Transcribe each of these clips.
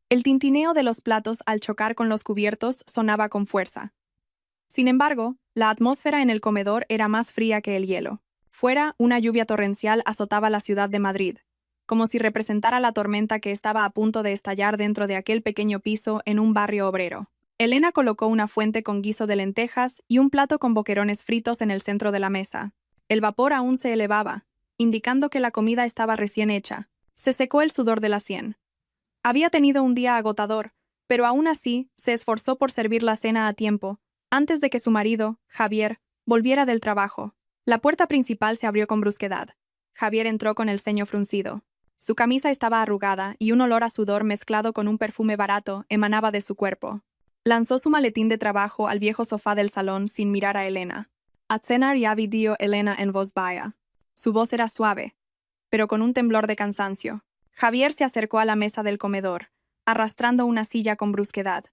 El tintineo de los platos al chocar con los cubiertos sonaba con fuerza. Sin embargo, la atmósfera en el comedor era más fría que el hielo. Fuera, una lluvia torrencial azotaba la ciudad de Madrid, como si representara la tormenta que estaba a punto de estallar dentro de aquel pequeño piso en un barrio obrero. Elena colocó una fuente con guiso de lentejas y un plato con boquerones fritos en el centro de la mesa. El vapor aún se elevaba, indicando que la comida estaba recién hecha. Se secó el sudor de la sien. Había tenido un día agotador, pero aún así se esforzó por servir la cena a tiempo, antes de que su marido, Javier, volviera del trabajo. La puerta principal se abrió con brusquedad. Javier entró con el ceño fruncido. Su camisa estaba arrugada y un olor a sudor mezclado con un perfume barato emanaba de su cuerpo. Lanzó su maletín de trabajo al viejo sofá del salón sin mirar a Elena. A cenar ya dio Elena en voz baja. Su voz era suave, pero con un temblor de cansancio. Javier se acercó a la mesa del comedor, arrastrando una silla con brusquedad,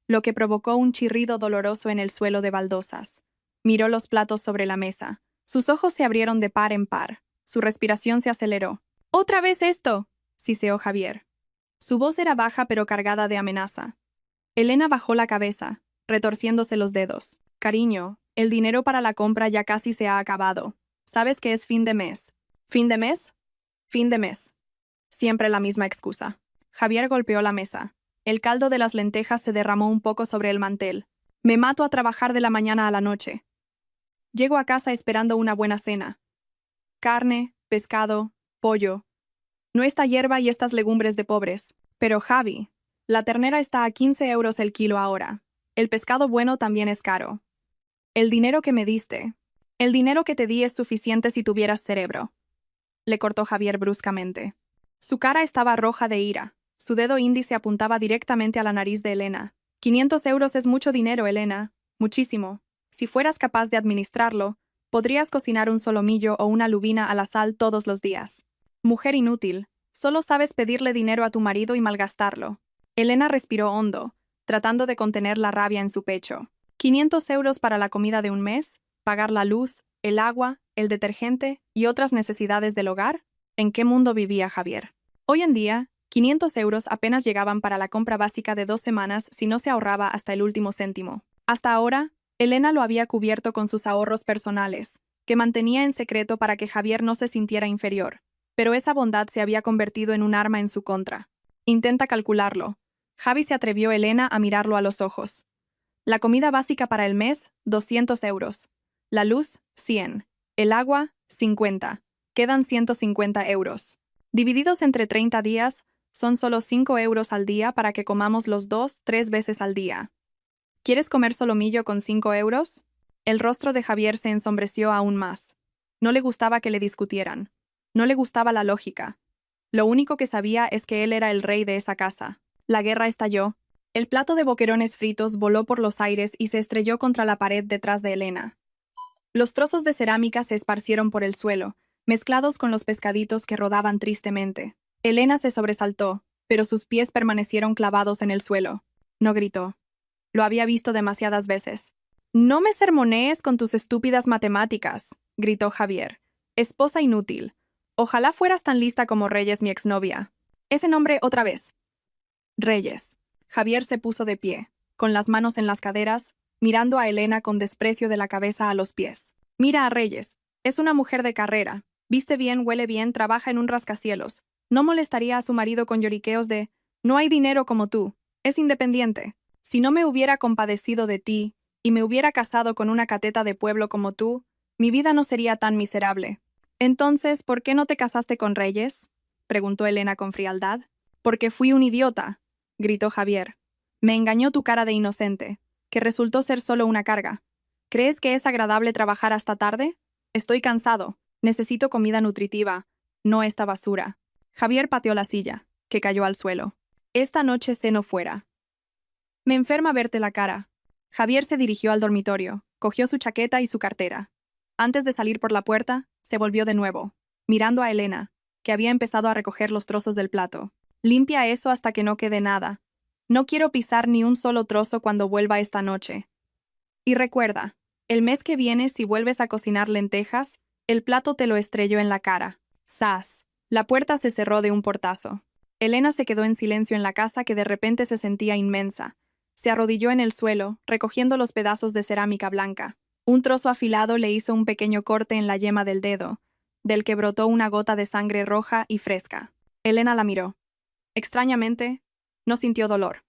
lo que provocó un chirrido doloroso en el suelo de baldosas. Miró los platos sobre la mesa. Sus ojos se abrieron de par en par. Su respiración se aceleró. «¡Otra vez esto!», siseó Javier. Su voz era baja pero cargada de amenaza. Elena bajó la cabeza, retorciéndose los dedos. «Cariño, el dinero para la compra ya casi se ha acabado. Sabes que es fin de mes». «¿Fin de mes? Fin de mes». Siempre la misma excusa. Javier golpeó la mesa. El caldo de las lentejas se derramó un poco sobre el mantel. «Me mato a trabajar de la mañana a la noche. Llego a casa esperando una buena cena. Carne, pescado, pollo. No esta hierba y estas legumbres de pobres. Pero Javi, la ternera está a 15 euros el kilo ahora. El pescado bueno también es caro. El dinero que me diste. El dinero que te di es suficiente si tuvieras cerebro», le cortó Javier bruscamente. Su cara estaba roja de ira. Su dedo índice apuntaba directamente a la nariz de Elena. 500 euros es mucho dinero, Elena. Muchísimo. Si fueras capaz de administrarlo, podrías cocinar un solomillo o una lubina a la sal todos los días. Mujer inútil, solo sabes pedirle dinero a tu marido y malgastarlo. Elena respiró hondo, tratando de contener la rabia en su pecho. 500 euros para la comida de un mes, pagar la luz, el agua, el detergente y otras necesidades del hogar. ¿En qué mundo vivía Javier? Hoy en día, 500 euros apenas llegaban para la compra básica de 2 semanas si no se ahorraba hasta el último céntimo. Hasta ahora, Elena lo había cubierto con sus ahorros personales, que mantenía en secreto para que Javier no se sintiera inferior, pero esa bondad se había convertido en un arma en su contra. «Intenta calcularlo». Javi se atrevió Elena a mirarlo a los ojos. «La comida básica para el mes, 200 euros. La luz, 100. El agua, 50. Quedan 150 euros. Divididos entre 30 días, son solo 5 euros al día para que comamos los 2-3 veces al día. ¿Quieres comer solomillo con 5 euros? El rostro de Javier se ensombreció aún más. No le gustaba que le discutieran. No le gustaba la lógica. Lo único que sabía es que él era el rey de esa casa. La guerra estalló. El plato de boquerones fritos voló por los aires y se estrelló contra la pared detrás de Elena. Los trozos de cerámica se esparcieron por el suelo, mezclados con los pescaditos que rodaban tristemente. Elena se sobresaltó, pero sus pies permanecieron clavados en el suelo. No gritó. Lo había visto demasiadas veces. «No me sermonees con tus estúpidas matemáticas», gritó Javier. «Esposa inútil. Ojalá fueras tan lista como Reyes, mi exnovia». Ese nombre otra vez. Reyes. Javier se puso de pie, con las manos en las caderas, mirando a Elena con desprecio de la cabeza a los pies. «Mira a Reyes. Es una mujer de carrera. Viste bien, huele bien, trabaja en un rascacielos. No molestaría a su marido con lloriqueos de «no hay dinero como tú. Es independiente». Si no me hubiera compadecido de ti y me hubiera casado con una cateta de pueblo como tú, mi vida no sería tan miserable. «Entonces, ¿por qué no te casaste con Reyes?», preguntó Elena con frialdad. «Porque fui un idiota», gritó Javier. «Me engañó tu cara de inocente, que resultó ser solo una carga. ¿Crees que es agradable trabajar hasta tarde? Estoy cansado. Necesito comida nutritiva, no esta basura». Javier pateó la silla, que cayó al suelo. «Esta noche ceno fuera». «Me enferma verte la cara». Javier se dirigió al dormitorio, cogió su chaqueta y su cartera. Antes de salir por la puerta, se volvió de nuevo, mirando a Elena, que había empezado a recoger los trozos del plato. «Limpia eso hasta que no quede nada. No quiero pisar ni un solo trozo cuando vuelva esta noche. Y recuerda, el mes que viene, si vuelves a cocinar lentejas, el plato te lo estrello en la cara». ¡Zas! La puerta se cerró de un portazo. Elena se quedó en silencio en la casa que de repente se sentía inmensa. Se arrodilló en el suelo, recogiendo los pedazos de cerámica blanca. Un trozo afilado le hizo un pequeño corte en la yema del dedo, del que brotó una gota de sangre roja y fresca. Elena la miró. Extrañamente, no sintió dolor.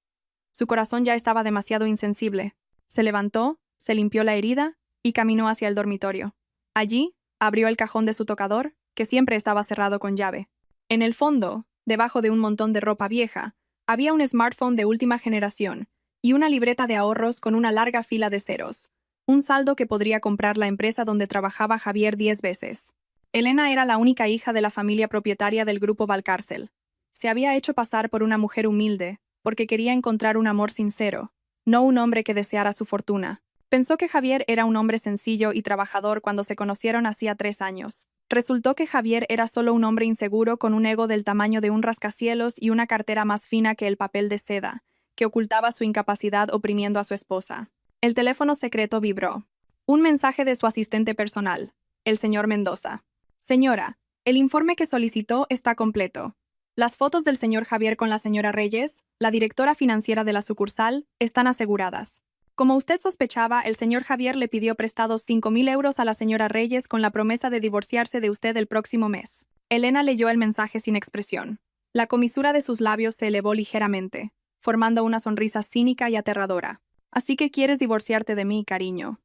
Su corazón ya estaba demasiado insensible. Se levantó, se limpió la herida y caminó hacia el dormitorio. Allí, abrió el cajón de su tocador, que siempre estaba cerrado con llave. En el fondo, debajo de un montón de ropa vieja, había un smartphone de última generación y una libreta de ahorros con una larga fila de ceros. Un saldo que podría comprar la empresa donde trabajaba Javier 10 veces. Elena era la única hija de la familia propietaria del grupo Valcárcel. Se había hecho pasar por una mujer humilde, porque quería encontrar un amor sincero, no un hombre que deseara su fortuna. Pensó que Javier era un hombre sencillo y trabajador cuando se conocieron hacía 3 años. Resultó que Javier era solo un hombre inseguro con un ego del tamaño de un rascacielos y una cartera más fina que el papel de seda, que ocultaba su incapacidad oprimiendo a su esposa. El teléfono secreto vibró. Un mensaje de su asistente personal, el señor Mendoza. Señora, el informe que solicitó está completo. Las fotos del señor Javier con la señora Reyes, la directora financiera de la sucursal, están aseguradas. Como usted sospechaba, el señor Javier le pidió prestados 5.000 euros a la señora Reyes con la promesa de divorciarse de usted el próximo mes. Elena leyó el mensaje sin expresión. La comisura de sus labios se elevó ligeramente, formando una sonrisa cínica y aterradora. Así que quieres divorciarte de mí, cariño.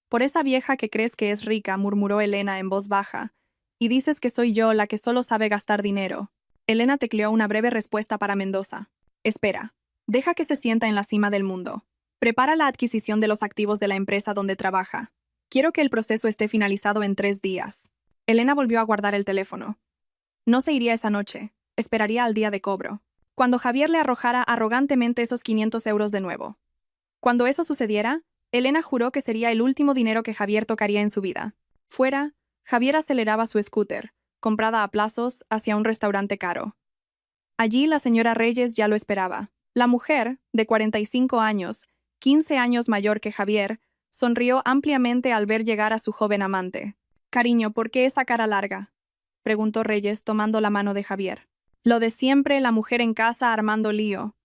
Por esa vieja que crees que es rica, murmuró Elena en voz baja. Y dices que soy yo la que solo sabe gastar dinero. Elena tecleó una breve respuesta para Mendoza. Espera. Deja que se sienta en la cima del mundo. Prepara la adquisición de los activos de la empresa donde trabaja. Quiero que el proceso esté finalizado en 3 días. Elena volvió a guardar el teléfono. No se iría esa noche. Esperaría al día de cobro. Cuando Javier le arrojara arrogantemente esos 500 euros de nuevo. Cuando eso sucediera, Elena juró que sería el último dinero que Javier tocaría en su vida. Fuera, Javier aceleraba su scooter, comprada a plazos, hacia un restaurante caro. Allí la señora Reyes ya lo esperaba. La mujer, de 45 años, 15 años mayor que Javier, sonrió ampliamente al ver llegar a su joven amante. «Cariño, ¿por qué esa cara larga?», preguntó Reyes tomando la mano de Javier. «Lo de siempre, la mujer en casa armando lío».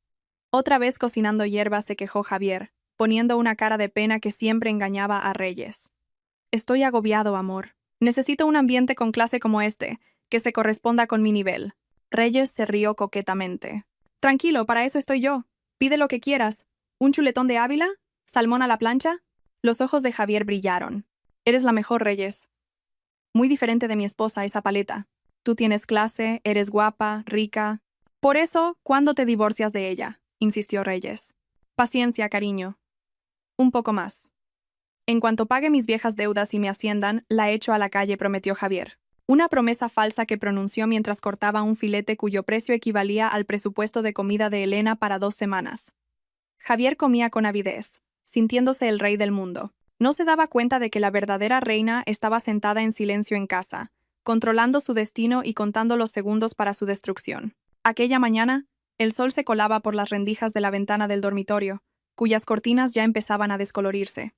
Otra vez cocinando hierbas, se quejó Javier, poniendo una cara de pena que siempre engañaba a Reyes. «Estoy agobiado, amor. Necesito un ambiente con clase como este, que se corresponda con mi nivel». Reyes se rió coquetamente. «Tranquilo, para eso estoy yo. Pide lo que quieras. ¿Un chuletón de Ávila? ¿Salmón a la plancha?» Los ojos de Javier brillaron. «Eres la mejor, Reyes. Muy diferente de mi esposa, esa paleta. Tú tienes clase, eres guapa, rica. Por eso, ¿cuándo te divorcias de ella?», insistió Reyes. «Paciencia, cariño. Un poco más. En cuanto pague mis viejas deudas y me asciendan, la echo a la calle», prometió Javier. Una promesa falsa que pronunció mientras cortaba un filete cuyo precio equivalía al presupuesto de comida de Elena para 2 semanas. Javier comía con avidez, sintiéndose el rey del mundo. No se daba cuenta de que la verdadera reina estaba sentada en silencio en casa, controlando su destino y contando los segundos para su destrucción. Aquella mañana, el sol se colaba por las rendijas de la ventana del dormitorio, cuyas cortinas ya empezaban a descolorirse.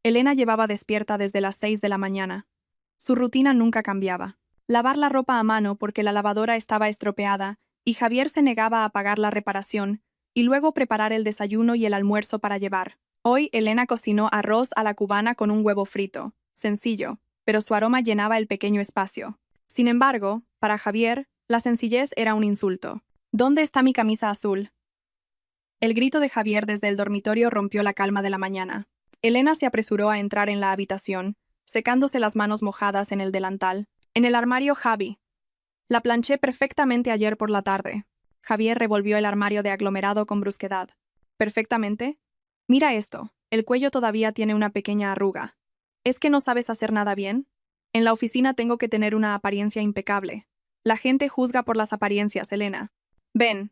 Elena llevaba despierta desde las 6 de la mañana. Su rutina nunca cambiaba. Lavar la ropa a mano porque la lavadora estaba estropeada y Javier se negaba a pagar la reparación, y luego preparar el desayuno y el almuerzo para llevar. Hoy Elena cocinó arroz a la cubana con un huevo frito. Sencillo, pero su aroma llenaba el pequeño espacio. Sin embargo, para Javier, la sencillez era un insulto. «¿Dónde está mi camisa azul?». El grito de Javier desde el dormitorio rompió la calma de la mañana. Elena se apresuró a entrar en la habitación, secándose las manos mojadas en el delantal. «En el armario, Javi. La planché perfectamente ayer por la tarde». Javier revolvió el armario de aglomerado con brusquedad. «¿Perfectamente? Mira esto, el cuello todavía tiene una pequeña arruga. ¿Es que no sabes hacer nada bien? En la oficina tengo que tener una apariencia impecable. La gente juzga por las apariencias, Elena. Ven».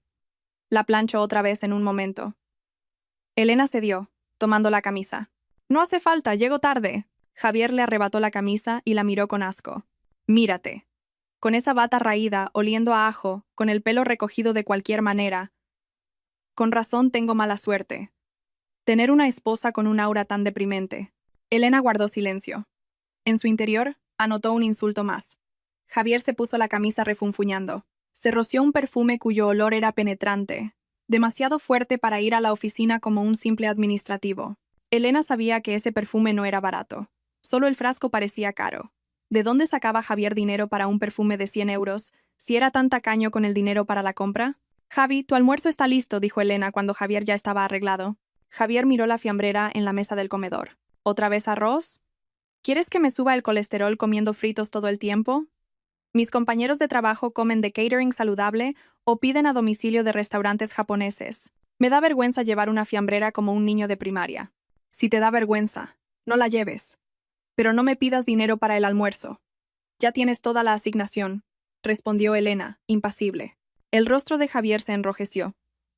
La planchó otra vez en un momento. Elena cedió, tomando la camisa. «No hace falta, llego tarde». Javier le arrebató la camisa y la miró con asco. «Mírate. Con esa bata raída, oliendo a ajo, con el pelo recogido de cualquier manera. Con razón tengo mala suerte. Tener una esposa con un aura tan deprimente». Elena guardó silencio. En su interior, anotó un insulto más. Javier se puso la camisa refunfuñando. Se roció un perfume cuyo olor era penetrante, demasiado fuerte para ir a la oficina como un simple administrativo. Elena sabía que ese perfume no era barato. Solo el frasco parecía caro. ¿De dónde sacaba Javier dinero para un perfume de 100 euros, si era tan tacaño con el dinero para la compra? Javi, tu almuerzo está listo, dijo Elena cuando Javier ya estaba arreglado. Javier miró la fiambrera en la mesa del comedor. ¿Otra vez arroz? ¿Quieres que me suba el colesterol comiendo fritos todo el tiempo? Mis compañeros de trabajo comen de catering saludable o piden a domicilio de restaurantes japoneses. Me da vergüenza llevar una fiambrera como un niño de primaria. Si te da vergüenza, no la lleves. Pero no me pidas dinero para el almuerzo. Ya tienes toda la asignación, respondió Elena, impasible. El rostro de Javier se enrojeció.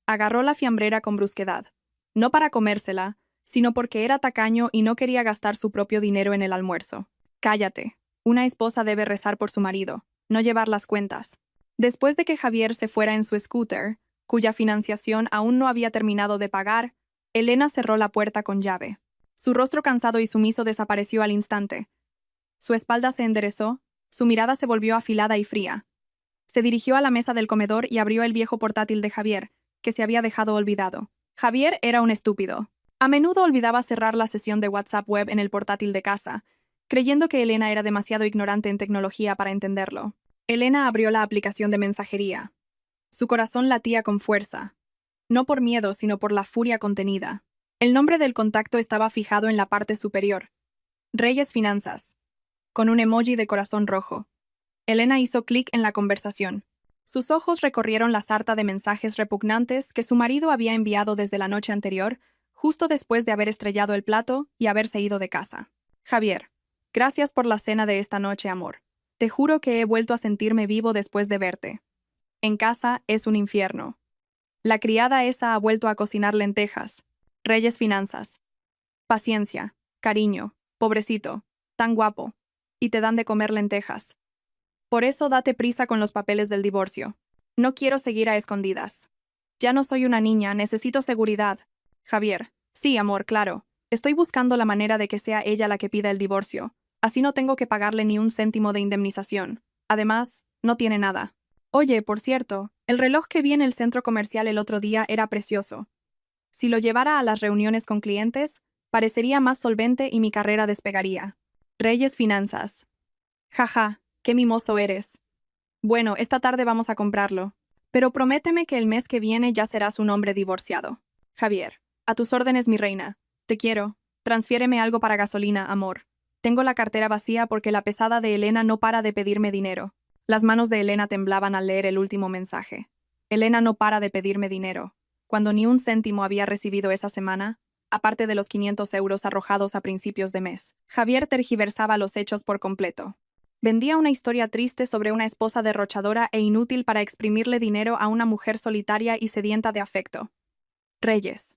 Agarró la fiambrera con brusquedad. No para comérsela, sino porque era tacaño y no quería gastar su propio dinero en el almuerzo. Cállate. Una esposa debe rezar por su marido, no llevar las cuentas. Después de que Javier se fuera en su scooter, cuya financiación aún no había terminado de pagar, Elena cerró la puerta con llave. Su rostro cansado y sumiso desapareció al instante. Su espalda se enderezó, su mirada se volvió afilada y fría. Se dirigió a la mesa del comedor y abrió el viejo portátil de Javier, que se había dejado olvidado. Javier era un estúpido. A menudo olvidaba cerrar la sesión de WhatsApp web en el portátil de casa, creyendo que Elena era demasiado ignorante en tecnología para entenderlo. Elena abrió la aplicación de mensajería. Su corazón latía con fuerza. No por miedo, sino por la furia contenida. El nombre del contacto estaba fijado en la parte superior. Reyes Finanzas. Con un emoji de corazón rojo. Elena hizo clic en la conversación. Sus ojos recorrieron la sarta de mensajes repugnantes que su marido había enviado desde la noche anterior, justo después de haber estrellado el plato y haberse ido de casa. Javier. Gracias por la cena de esta noche, amor. Te juro que he vuelto a sentirme vivo después de verte. En casa es un infierno. La criada esa ha vuelto a cocinar lentejas. Reyes Finanzas. Paciencia, cariño, pobrecito, tan guapo. Y te dan de comer lentejas. Por eso date prisa con los papeles del divorcio. No quiero seguir a escondidas. Ya no soy una niña, necesito seguridad. Javier. Sí, amor, claro. Estoy buscando la manera de que sea ella la que pida el divorcio. Así no tengo que pagarle ni un céntimo de indemnización. Además, no tiene nada. Oye, por cierto, el reloj que vi en el centro comercial el otro día era precioso. Si lo llevara a las reuniones con clientes, parecería más solvente y mi carrera despegaría. Reyes Finanzas. Jaja, qué mimoso eres. Bueno, esta tarde vamos a comprarlo. Pero prométeme que el mes que viene ya serás un hombre divorciado. Javier. A tus órdenes, mi reina. Te quiero. Transfiéreme algo para gasolina, amor. Tengo la cartera vacía porque la pesada de Elena no para de pedirme dinero. Las manos de Elena temblaban al leer el último mensaje. Elena no para de pedirme dinero. Cuando ni un céntimo había recibido esa semana, aparte de los 500 euros arrojados a principios de mes. Javier tergiversaba los hechos por completo. Vendía una historia triste sobre una esposa derrochadora e inútil para exprimirle dinero a una mujer solitaria y sedienta de afecto. Reyes.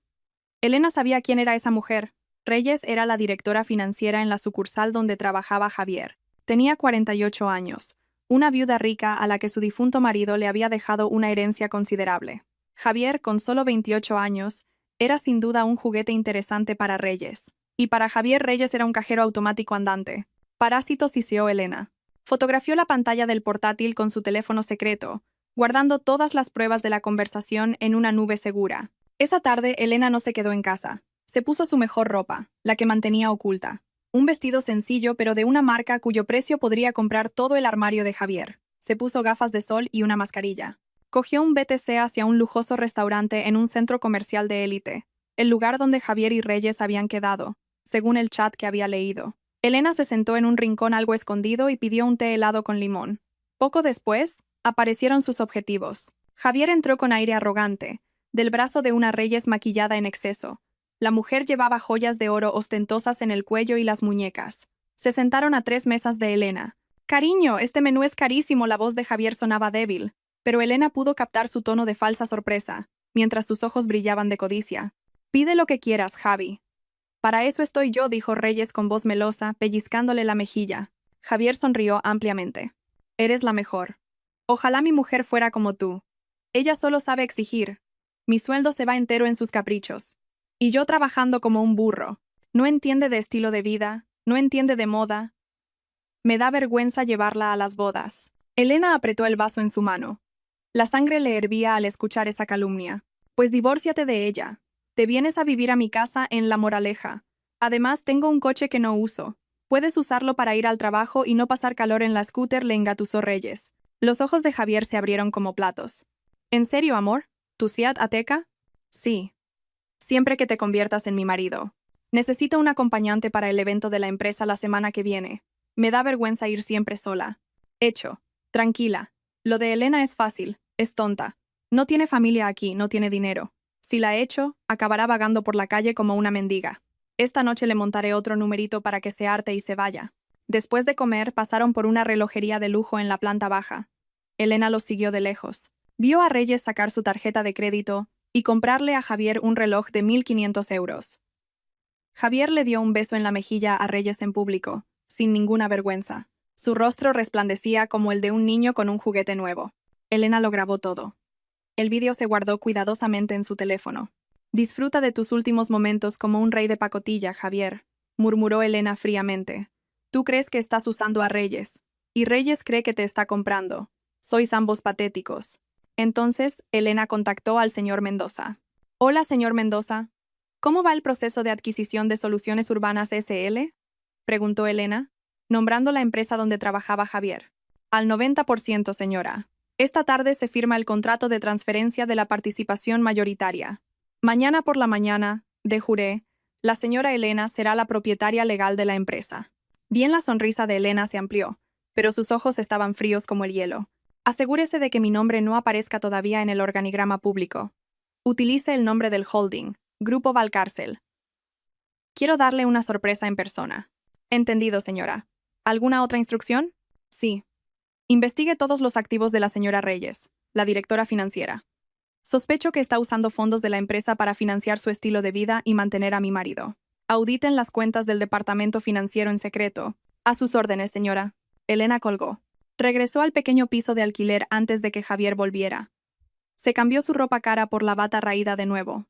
Elena sabía quién era esa mujer. Reyes era la directora financiera en la sucursal donde trabajaba Javier. Tenía 48 años, una viuda rica a la que su difunto marido le había dejado una herencia considerable. Javier, con solo 28 años, era sin duda un juguete interesante para Reyes. Y para Javier, Reyes era un cajero automático andante. Parásito, siseó Elena. Fotografió la pantalla del portátil con su teléfono secreto, guardando todas las pruebas de la conversación en una nube segura. Esa tarde, Elena no se quedó en casa. Se puso su mejor ropa, la que mantenía oculta. Un vestido sencillo pero de una marca cuyo precio podría comprar todo el armario de Javier. Se puso gafas de sol y una mascarilla. Cogió un BTC hacia un lujoso restaurante en un centro comercial de élite, el lugar donde Javier y Reyes habían quedado, según el chat que había leído. Elena se sentó en un rincón algo escondido y pidió un té helado con limón. Poco después, aparecieron sus objetivos. Javier entró con aire arrogante, del brazo de una Reyes maquillada en exceso. La mujer llevaba joyas de oro ostentosas en el cuello y las muñecas. Se sentaron a 3 mesas de Elena. «Cariño, este menú es carísimo», la voz de Javier sonaba débil, pero Elena pudo captar su tono de falsa sorpresa, mientras sus ojos brillaban de codicia. «Pide lo que quieras, Javi». «Para eso estoy yo», dijo Reyes con voz melosa, pellizcándole la mejilla. Javier sonrió ampliamente. «Eres la mejor. Ojalá mi mujer fuera como tú. Ella solo sabe exigir. Mi sueldo se va entero en sus caprichos. Y yo trabajando como un burro. No entiende de estilo de vida, no entiende de moda. Me da vergüenza llevarla a las bodas». Elena apretó el vaso en su mano. La sangre le hervía al escuchar esa calumnia. Pues divórciate de ella. Te vienes a vivir a mi casa en La Moraleja. Además, tengo un coche que no uso. Puedes usarlo para ir al trabajo y no pasar calor en la scooter, le engatusó Reyes. Los ojos de Javier se abrieron como platos. ¿En serio, amor? ¿Tu Seat Ateca? Sí. Siempre que te conviertas en mi marido. Necesito un acompañante para el evento de la empresa la semana que viene. Me da vergüenza ir siempre sola. Hecho. Tranquila. Lo de Elena es fácil. Es tonta. No tiene familia aquí, no tiene dinero. Si la echo, acabará vagando por la calle como una mendiga. Esta noche le montaré otro numerito para que se harte y se vaya. Después de comer, pasaron por una relojería de lujo en la planta baja. Elena los siguió de lejos. Vio a Reyes sacar su tarjeta de crédito y comprarle a Javier un reloj de 1.500 euros. Javier le dio un beso en la mejilla a Reyes en público, sin ninguna vergüenza. Su rostro resplandecía como el de un niño con un juguete nuevo. Elena lo grabó todo. El vídeo se guardó cuidadosamente en su teléfono. Disfruta de tus últimos momentos como un rey de pacotilla, Javier, murmuró Elena fríamente. Tú crees que estás usando a Reyes, y Reyes cree que te está comprando. Sois ambos patéticos. Entonces, Elena contactó al señor Mendoza. Hola, señor Mendoza. ¿Cómo va el proceso de adquisición de Soluciones Urbanas SL? Preguntó Elena, nombrando la empresa donde trabajaba Javier. Al 90%, señora. Esta tarde se firma el contrato de transferencia de la participación mayoritaria. Mañana por la mañana, de juré, la señora Elena será la propietaria legal de la empresa. Bien, la sonrisa de Elena se amplió, pero sus ojos estaban fríos como el hielo. Asegúrese de que mi nombre no aparezca todavía en el organigrama público. Utilice el nombre del holding, Grupo Valcárcel. Quiero darle una sorpresa en persona. Entendido, señora. ¿Alguna otra instrucción? Sí. Investigue todos los activos de la señora Reyes, la directora financiera. Sospecho que está usando fondos de la empresa para financiar su estilo de vida y mantener a mi marido. Auditen las cuentas del departamento financiero en secreto. A sus órdenes, señora. Elena colgó. Regresó al pequeño piso de alquiler antes de que Javier volviera. Se cambió su ropa cara por la bata raída de nuevo.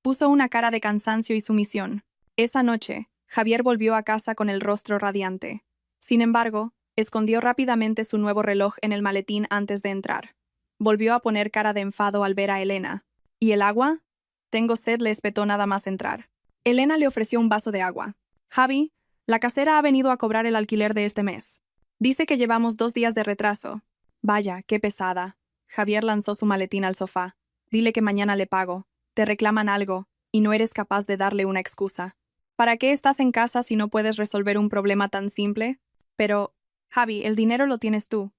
Puso una cara de cansancio y sumisión. Esa noche, Javier volvió a casa con el rostro radiante. Sin embargo, escondió rápidamente su nuevo reloj en el maletín antes de entrar. Volvió a poner cara de enfado al ver a Elena. ¿Y el agua? Tengo sed, le espetó nada más entrar. Elena le ofreció un vaso de agua. Javi, la casera ha venido a cobrar el alquiler de este mes. Dice que llevamos 2 días de retraso. Vaya, qué pesada. Javier lanzó su maletín al sofá. Dile que mañana le pago. Te reclaman algo, y no eres capaz de darle una excusa. ¿Para qué estás en casa si no puedes resolver un problema tan simple? Pero, Javi, el dinero lo tienes tú.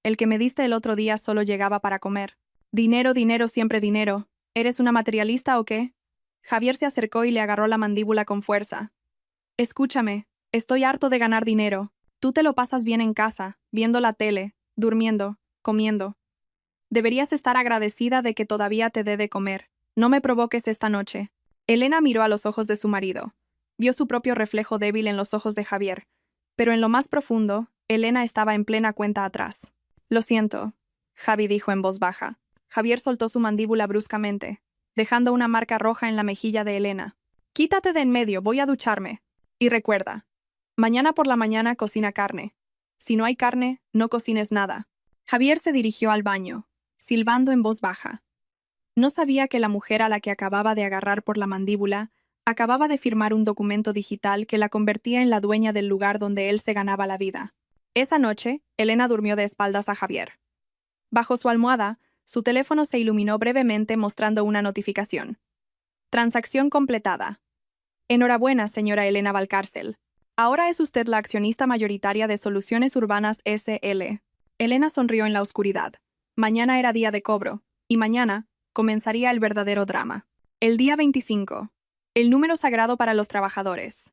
El que me diste el otro día solo llegaba para comer. Dinero, dinero, siempre dinero. ¿Eres una materialista o qué? Javier se acercó y le agarró la mandíbula con fuerza. Escúchame, estoy harto de ganar dinero. Tú te lo pasas bien en casa, viendo la tele, durmiendo, comiendo. Deberías estar agradecida de que todavía te dé de comer. No me provoques esta noche. Elena miró a los ojos de su marido. Vio su propio reflejo débil en los ojos de Javier. Pero en lo más profundo, Elena estaba en plena cuenta atrás. Lo siento, Javi dijo en voz baja. Javier soltó su mandíbula bruscamente, dejando una marca roja en la mejilla de Elena. Quítate de en medio, voy a ducharme. Y recuerda, mañana por la mañana cocina carne. Si no hay carne, no cocines nada. Javier se dirigió al baño, silbando en voz baja. No sabía que la mujer a la que acababa de agarrar por la mandíbula acababa de firmar un documento digital que la convertía en la dueña del lugar donde él se ganaba la vida. Esa noche, Elena durmió de espaldas a Javier. Bajo su almohada, su teléfono se iluminó brevemente mostrando una notificación. Transacción completada. Enhorabuena, señora Elena Valcárcel. Ahora es usted la accionista mayoritaria de Soluciones Urbanas SL. Elena sonrió en la oscuridad. Mañana era día de cobro, y mañana comenzaría el verdadero drama. El día 25. El número sagrado para los trabajadores.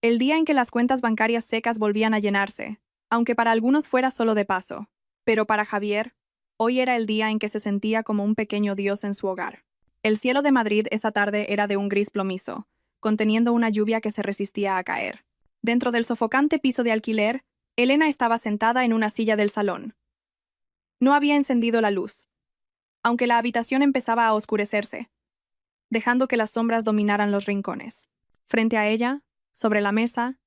El día en que las cuentas bancarias secas volvían a llenarse, aunque para algunos fuera solo de paso. Pero para Javier, hoy era el día en que se sentía como un pequeño dios en su hogar. El cielo de Madrid esa tarde era de un gris plomizo, conteniendo una lluvia que se resistía a caer. Dentro del sofocante piso de alquiler, Elena estaba sentada en una silla del salón. No había encendido la luz, aunque la habitación empezaba a oscurecerse, dejando que las sombras dominaran los rincones. Frente a ella, sobre la mesa,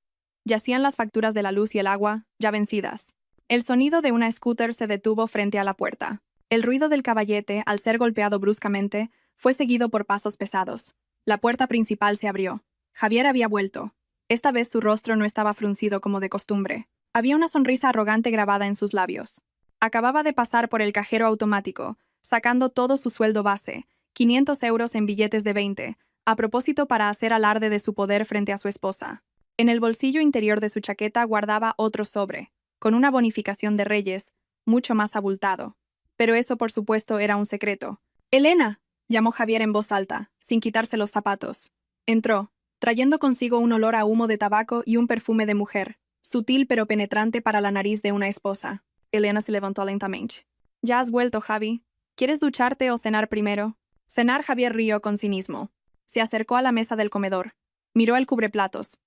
yacían las facturas de la luz y el agua, ya vencidas. El sonido de una scooter se detuvo frente a la puerta. El ruido del caballete, al ser golpeado bruscamente, fue seguido por pasos pesados. La puerta principal se abrió. Javier había vuelto. Esta vez su rostro no estaba fruncido como de costumbre. Había una sonrisa arrogante grabada en sus labios. Acababa de pasar por el cajero automático, sacando todo su sueldo base, 500 euros en billetes de 20, a propósito para hacer alarde de su poder frente a su esposa. En el bolsillo interior de su chaqueta guardaba otro sobre, con una bonificación de Reyes, mucho más abultado. Pero eso, por supuesto, era un secreto. «¡Elena!», llamó Javier en voz alta, sin quitarse los zapatos. Entró, trayendo consigo un olor a humo de tabaco y un perfume de mujer, sutil pero penetrante para la nariz de una esposa. Elena se levantó lentamente. «¿Ya has vuelto, Javi? ¿Quieres ducharte o cenar primero?» Cenar. Javier rió con cinismo. Se acercó a la mesa del comedor. Miró el cubreplatos.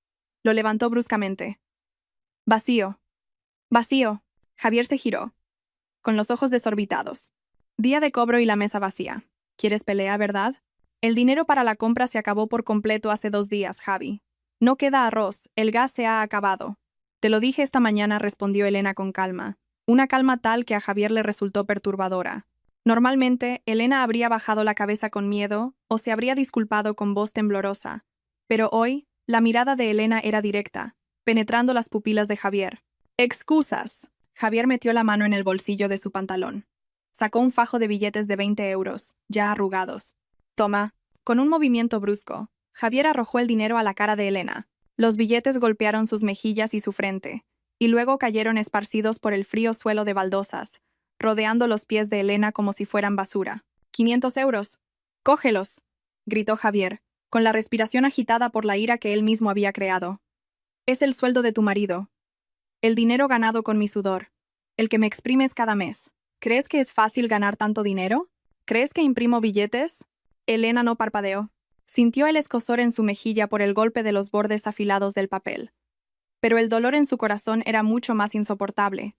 Lo levantó bruscamente. «Vacío. Vacío». Javier se giró, con los ojos desorbitados. Día de cobro y la mesa vacía. ¿Quieres pelea, verdad? El dinero para la compra se acabó por completo hace 2 días, Javi. No queda arroz, el gas se ha acabado. Te lo dije esta mañana, respondió Elena con calma. Una calma tal que a Javier le resultó perturbadora. Normalmente, Elena habría bajado la cabeza con miedo o se habría disculpado con voz temblorosa. Pero hoy, la mirada de Elena era directa, penetrando las pupilas de Javier. «Excusas». Javier metió la mano en el bolsillo de su pantalón. Sacó un fajo de billetes de 20 euros, ya arrugados. «Toma». Con un movimiento brusco, Javier arrojó el dinero a la cara de Elena. Los billetes golpearon sus mejillas y su frente, y luego cayeron esparcidos por el frío suelo de baldosas, rodeando los pies de Elena como si fueran basura. «¡500 euros! ¡Cógelos!», gritó Javier, con la respiración agitada por la ira que él mismo había creado. «Es el sueldo de tu marido. El dinero ganado con mi sudor. El que me exprimes cada mes. ¿Crees que es fácil ganar tanto dinero? ¿Crees que imprimo billetes?» Elena no parpadeó. Sintió el escozor en su mejilla por el golpe de los bordes afilados del papel. Pero el dolor en su corazón era mucho más insoportable.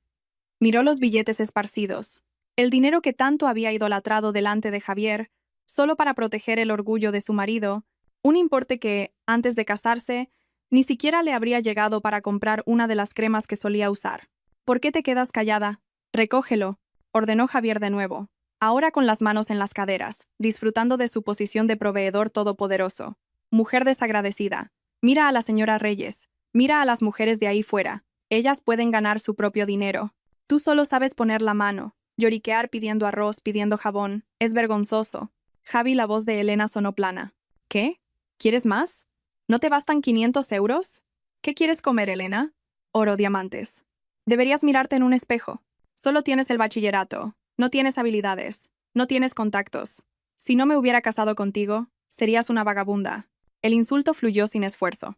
Miró los billetes esparcidos. El dinero que tanto había idolatrado delante de Javier, solo para proteger el orgullo de su marido, un importe que, antes de casarse, ni siquiera le habría llegado para comprar una de las cremas que solía usar. «¿Por qué te quedas callada? Recógelo», ordenó Javier de nuevo, ahora con las manos en las caderas, disfrutando de su posición de proveedor todopoderoso. «Mujer desagradecida. Mira a la señora Reyes. Mira a las mujeres de ahí fuera. Ellas pueden ganar su propio dinero. Tú solo sabes poner la mano, lloriquear pidiendo arroz, pidiendo jabón. Es vergonzoso». Javi, la voz de Elena sonó plana. «¿Qué? ¿Quieres más? ¿No te bastan 500 euros? ¿Qué quieres comer, Elena?» «Oro, diamantes». «Deberías mirarte en un espejo. Solo tienes el bachillerato. No tienes habilidades. No tienes contactos. Si no me hubiera casado contigo, serías una vagabunda». El insulto fluyó sin esfuerzo.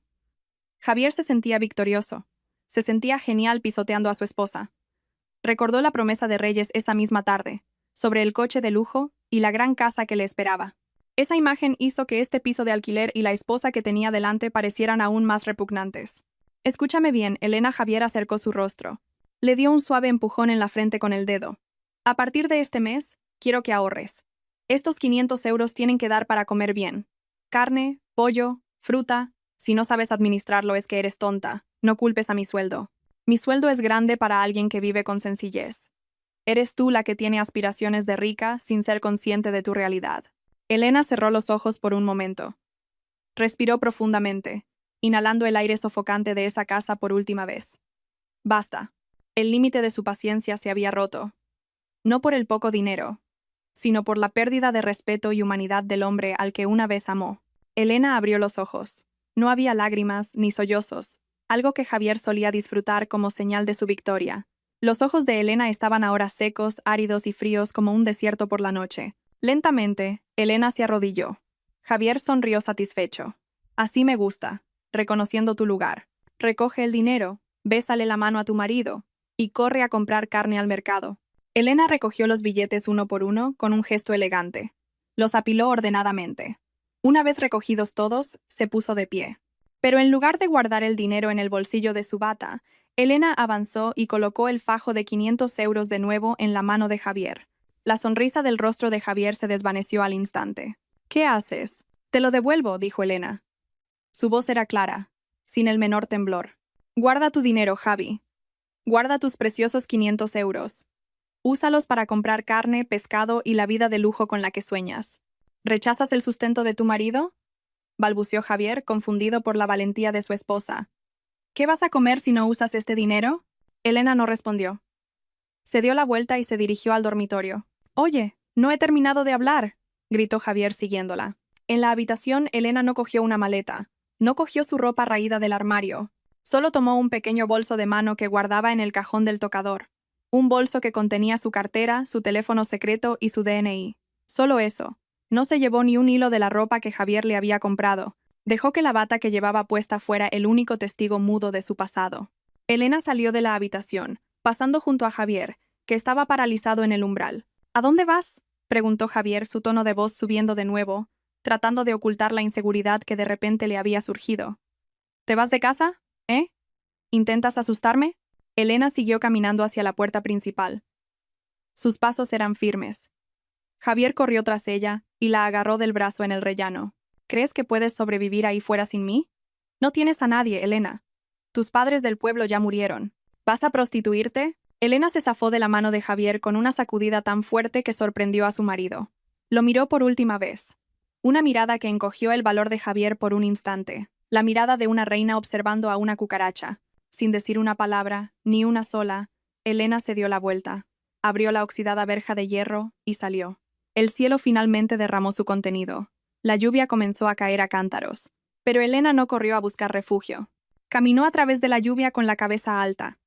Javier se sentía victorioso. Se sentía genial pisoteando a su esposa. Recordó la promesa de Reyes esa misma tarde, sobre el coche de lujo y la gran casa que le esperaba. Esa imagen hizo que este piso de alquiler y la esposa que tenía delante parecieran aún más repugnantes. «Escúchame bien», Elena. Javier acercó su rostro. Le dio un suave empujón en la frente con el dedo. «A partir de este mes, quiero que ahorres. Estos 500 euros tienen que dar para comer bien. Carne, pollo, fruta. Si no sabes administrarlo es que eres tonta. No culpes a mi sueldo. Mi sueldo es grande para alguien que vive con sencillez. Eres tú la que tiene aspiraciones de rica sin ser consciente de tu realidad». Elena cerró los ojos por un momento. Respiró profundamente, inhalando el aire sofocante de esa casa por última vez. Basta. El límite de su paciencia se había roto. No por el poco dinero, sino por la pérdida de respeto y humanidad del hombre al que una vez amó. Elena abrió los ojos. No había lágrimas ni sollozos, algo que Javier solía disfrutar como señal de su victoria. Los ojos de Elena estaban ahora secos, áridos y fríos como un desierto por la noche. Lentamente, Elena se arrodilló. Javier sonrió satisfecho. «Así me gusta, reconociendo tu lugar. Recoge el dinero, bésale la mano a tu marido y corre a comprar carne al mercado». Elena recogió los billetes uno por uno con un gesto elegante. Los apiló ordenadamente. Una vez recogidos todos, se puso de pie. Pero en lugar de guardar el dinero en el bolsillo de su bata, Elena avanzó y colocó el fajo de 500 euros de nuevo en la mano de Javier. La sonrisa del rostro de Javier se desvaneció al instante. «¿Qué haces?» «Te lo devuelvo», dijo Elena. Su voz era clara, sin el menor temblor. «Guarda tu dinero, Javi. Guarda tus preciosos 500 euros. Úsalos para comprar carne, pescado y la vida de lujo con la que sueñas. ¿Rechazas el sustento de tu marido? Balbuceó Javier, confundido por la valentía de su esposa. ¿Qué vas a comer si no usas este dinero? Elena no respondió. Se dio la vuelta y se dirigió al dormitorio. Oye, no he terminado de hablar, gritó Javier siguiéndola. En la habitación, Elena no cogió una maleta, no cogió su ropa raída del armario, solo tomó un pequeño bolso de mano que guardaba en el cajón del tocador. Un bolso que contenía su cartera, su teléfono secreto y su DNI. Solo eso. No se llevó ni un hilo de la ropa que Javier le había comprado. Dejó que la bata que llevaba puesta fuera el único testigo mudo de su pasado. Elena salió de la habitación, pasando junto a Javier, que estaba paralizado en el umbral. ¿A dónde vas?, preguntó Javier, su tono de voz subiendo de nuevo, tratando de ocultar la inseguridad que de repente le había surgido. ¿Te vas de casa? ¿Eh? ¿Intentas asustarme? Elena siguió caminando hacia la puerta principal. Sus pasos eran firmes. Javier corrió tras ella y la agarró del brazo en el rellano. ¿Crees que puedes sobrevivir ahí fuera sin mí? No tienes a nadie, Elena. Tus padres del pueblo ya murieron. ¿Vas a prostituirte? Elena se zafó de la mano de Javier con una sacudida tan fuerte que sorprendió a su marido. Lo miró por última vez. Una mirada que encogió el valor de Javier por un instante. La mirada de una reina observando a una cucaracha. Sin decir una palabra, ni una sola, Elena se dio la vuelta, abrió la oxidada verja de hierro y salió. El cielo finalmente derramó su contenido. La lluvia comenzó a caer a cántaros. Pero Elena no corrió a buscar refugio. Caminó a través de la lluvia con la cabeza alta.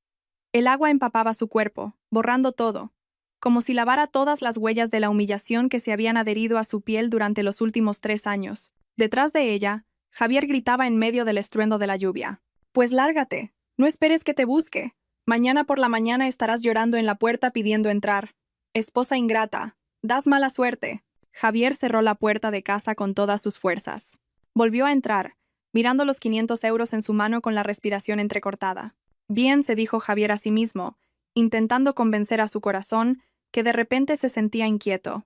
El agua empapaba su cuerpo, borrando todo, como si lavara todas las huellas de la humillación que se habían adherido a su piel durante los últimos 3 años. Detrás de ella, Javier gritaba en medio del estruendo de la lluvia. «Pues lárgate. No esperes que te busque. Mañana por la mañana estarás llorando en la puerta pidiendo entrar. Esposa ingrata, das mala suerte». Javier cerró la puerta de casa con todas sus fuerzas. Volvió a entrar, mirando los 500 euros en su mano con la respiración entrecortada. Bien, se dijo Javier a sí mismo, intentando convencer a su corazón, que de repente se sentía inquieto.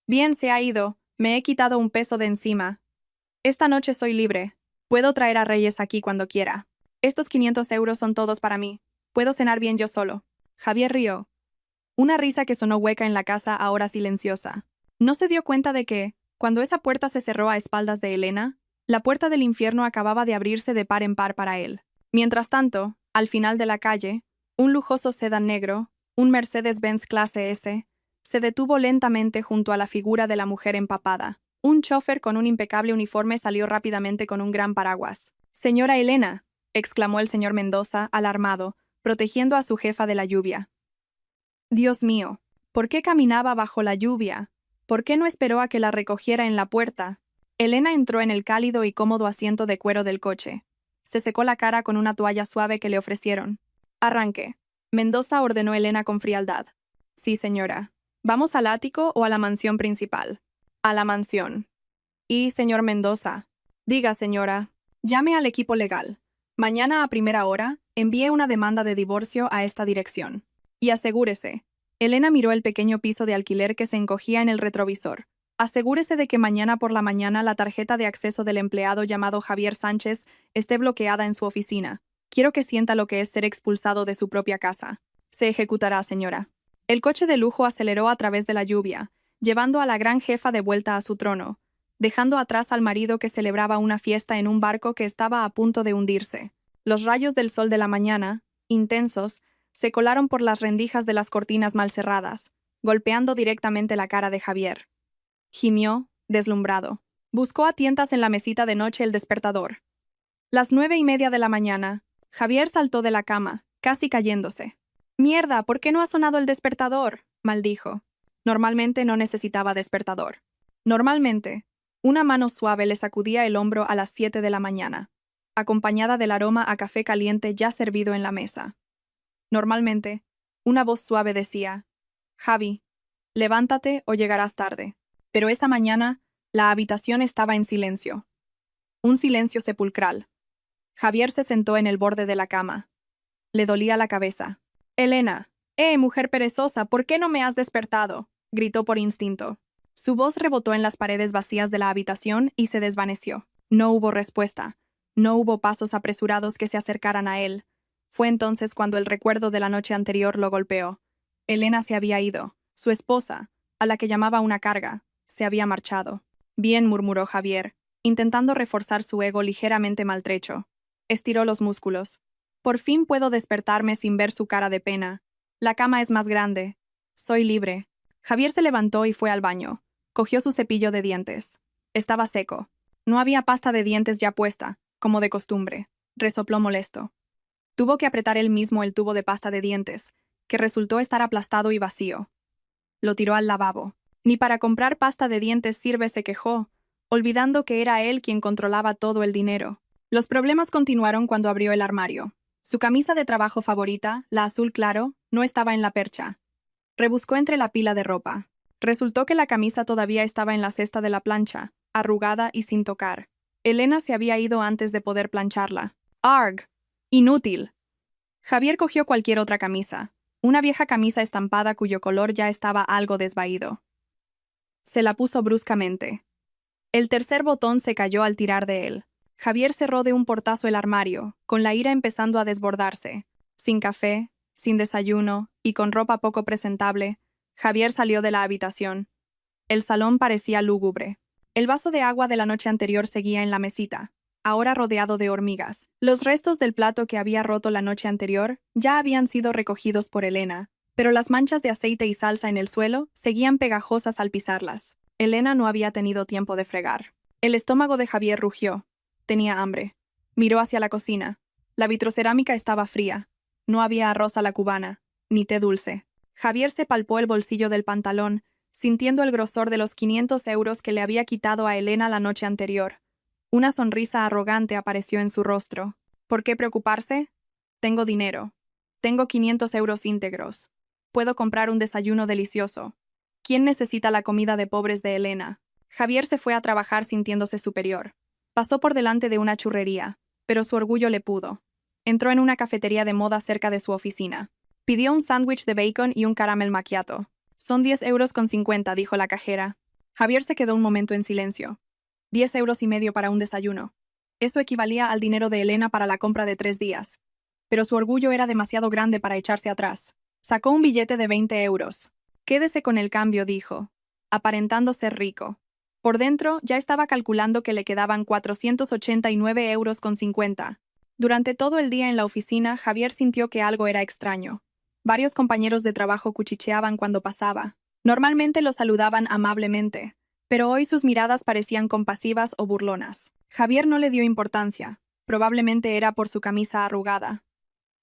Bien, se ha ido, me he quitado un peso de encima. Esta noche soy libre. Puedo traer a Reyes aquí cuando quiera. Estos 500 euros son todos para mí. Puedo cenar bien yo solo. Javier rió. Una risa que sonó hueca en la casa ahora silenciosa. No se dio cuenta de que, cuando esa puerta se cerró a espaldas de Elena, la puerta del infierno acababa de abrirse de par en par para él. Mientras tanto, al final de la calle, un lujoso sedán negro, un Mercedes-Benz clase S, se detuvo lentamente junto a la figura de la mujer empapada. Un chofer con un impecable uniforme salió rápidamente con un gran paraguas. «Señora Elena», exclamó el señor Mendoza, alarmado, protegiendo a su jefa de la lluvia. Dios mío, ¿por qué caminaba bajo la lluvia? ¿Por qué no esperó a que la recogiera en la puerta? Elena entró en el cálido y cómodo asiento de cuero del coche. Se secó la cara con una toalla suave que le ofrecieron. «Arranque», Mendoza ordenó Elena con frialdad. «Sí, señora. ¿Vamos al ático o a la mansión principal?» «A la mansión». «Y, señor Mendoza?» «Diga, señora. Llame al equipo legal. Mañana a primera hora, envíe una demanda de divorcio a esta dirección. Y asegúrese». Elena miró el pequeño piso de alquiler que se encogía en el retrovisor. «Asegúrese de que mañana por la mañana la tarjeta de acceso del empleado llamado Javier Sánchez esté bloqueada en su oficina. Quiero que sienta lo que es ser expulsado de su propia casa. Se ejecutará, señora». El coche de lujo aceleró a través de la lluvia, llevando a la gran jefa de vuelta a su trono, dejando atrás al marido que celebraba una fiesta en un barco que estaba a punto de hundirse. Los rayos del sol de la mañana, intensos, se colaron por las rendijas de las cortinas mal cerradas, golpeando directamente la cara de Javier. Gimió, deslumbrado. Buscó a tientas en la mesita de noche el despertador. Las 9:30 de la mañana. Javier saltó de la cama, casi cayéndose. «Mierda, ¿por qué no ha sonado el despertador?», maldijo. Normalmente no necesitaba despertador. Normalmente, una mano suave le sacudía el hombro a las 7 de la mañana, acompañada del aroma a café caliente ya servido en la mesa. Normalmente, una voz suave decía: «Javi, levántate o llegarás tarde». Pero esa mañana, la habitación estaba en silencio. Un silencio sepulcral. Javier se sentó en el borde de la cama. Le dolía la cabeza. «Elena, mujer perezosa, ¿por qué no me has despertado?», gritó por instinto. Su voz rebotó en las paredes vacías de la habitación y se desvaneció. No hubo respuesta. No hubo pasos apresurados que se acercaran a él. Fue entonces cuando el recuerdo de la noche anterior lo golpeó. Elena se había ido. Su esposa, a la que llamaba una carga, se había marchado. Bien, murmuró Javier, intentando reforzar su ego ligeramente maltrecho. Estiró los músculos. Por fin puedo despertarme sin ver su cara de pena. La cama es más grande. Soy libre. Javier se levantó y fue al baño. Cogió su cepillo de dientes. Estaba seco. No había pasta de dientes ya puesta, como de costumbre. Resopló molesto. Tuvo que apretar él mismo el tubo de pasta de dientes, que resultó estar aplastado y vacío. Lo tiró al lavabo. Ni para comprar pasta de dientes sirve, se quejó, olvidando que era él quien controlaba todo el dinero. Los problemas continuaron cuando abrió el armario. Su camisa de trabajo favorita, la azul claro, no estaba en la percha. Rebuscó entre la pila de ropa. Resultó que la camisa todavía estaba en la cesta de la plancha, arrugada y sin tocar. Elena se había ido antes de poder plancharla. ¡Arg! ¡Inútil! Javier cogió cualquier otra camisa, una vieja camisa estampada cuyo color ya estaba algo desvaído. Se la puso bruscamente. El tercer botón se cayó al tirar de él. Javier cerró de un portazo el armario, con la ira empezando a desbordarse. Sin café, sin desayuno y con ropa poco presentable, Javier salió de la habitación. El salón parecía lúgubre. El vaso de agua de la noche anterior seguía en la mesita, ahora rodeado de hormigas. Los restos del plato que había roto la noche anterior ya habían sido recogidos por Elena, pero las manchas de aceite y salsa en el suelo seguían pegajosas al pisarlas. Elena no había tenido tiempo de fregar. El estómago de Javier rugió. Tenía hambre. Miró hacia la cocina. La vitrocerámica estaba fría. No había arroz a la cubana, ni té dulce. Javier se palpó el bolsillo del pantalón, sintiendo el grosor de los 500 euros que le había quitado a Elena la noche anterior. Una sonrisa arrogante apareció en su rostro. ¿Por qué preocuparse? Tengo dinero. Tengo 500 euros íntegros. Puedo comprar un desayuno delicioso. ¿Quién necesita la comida de pobres de Elena? Javier se fue a trabajar sintiéndose superior. Pasó por delante de una churrería, pero su orgullo le pudo. Entró en una cafetería de moda cerca de su oficina. Pidió un sándwich de bacon y un caramel macchiato. Son 10,50 euros, dijo la cajera. Javier se quedó un momento en silencio. 10,5 euros para un desayuno. Eso equivalía al dinero de Elena para la compra de 3 días. Pero su orgullo era demasiado grande para echarse atrás. Sacó un billete de 20 euros. Quédese con el cambio, dijo, aparentando ser rico. Por dentro ya estaba calculando que le quedaban 489,50 euros. Durante todo el día en la oficina, Javier sintió que algo era extraño. Varios compañeros de trabajo cuchicheaban cuando pasaba. Normalmente lo saludaban amablemente, pero hoy sus miradas parecían compasivas o burlonas. Javier no le dio importancia. Probablemente era por su camisa arrugada.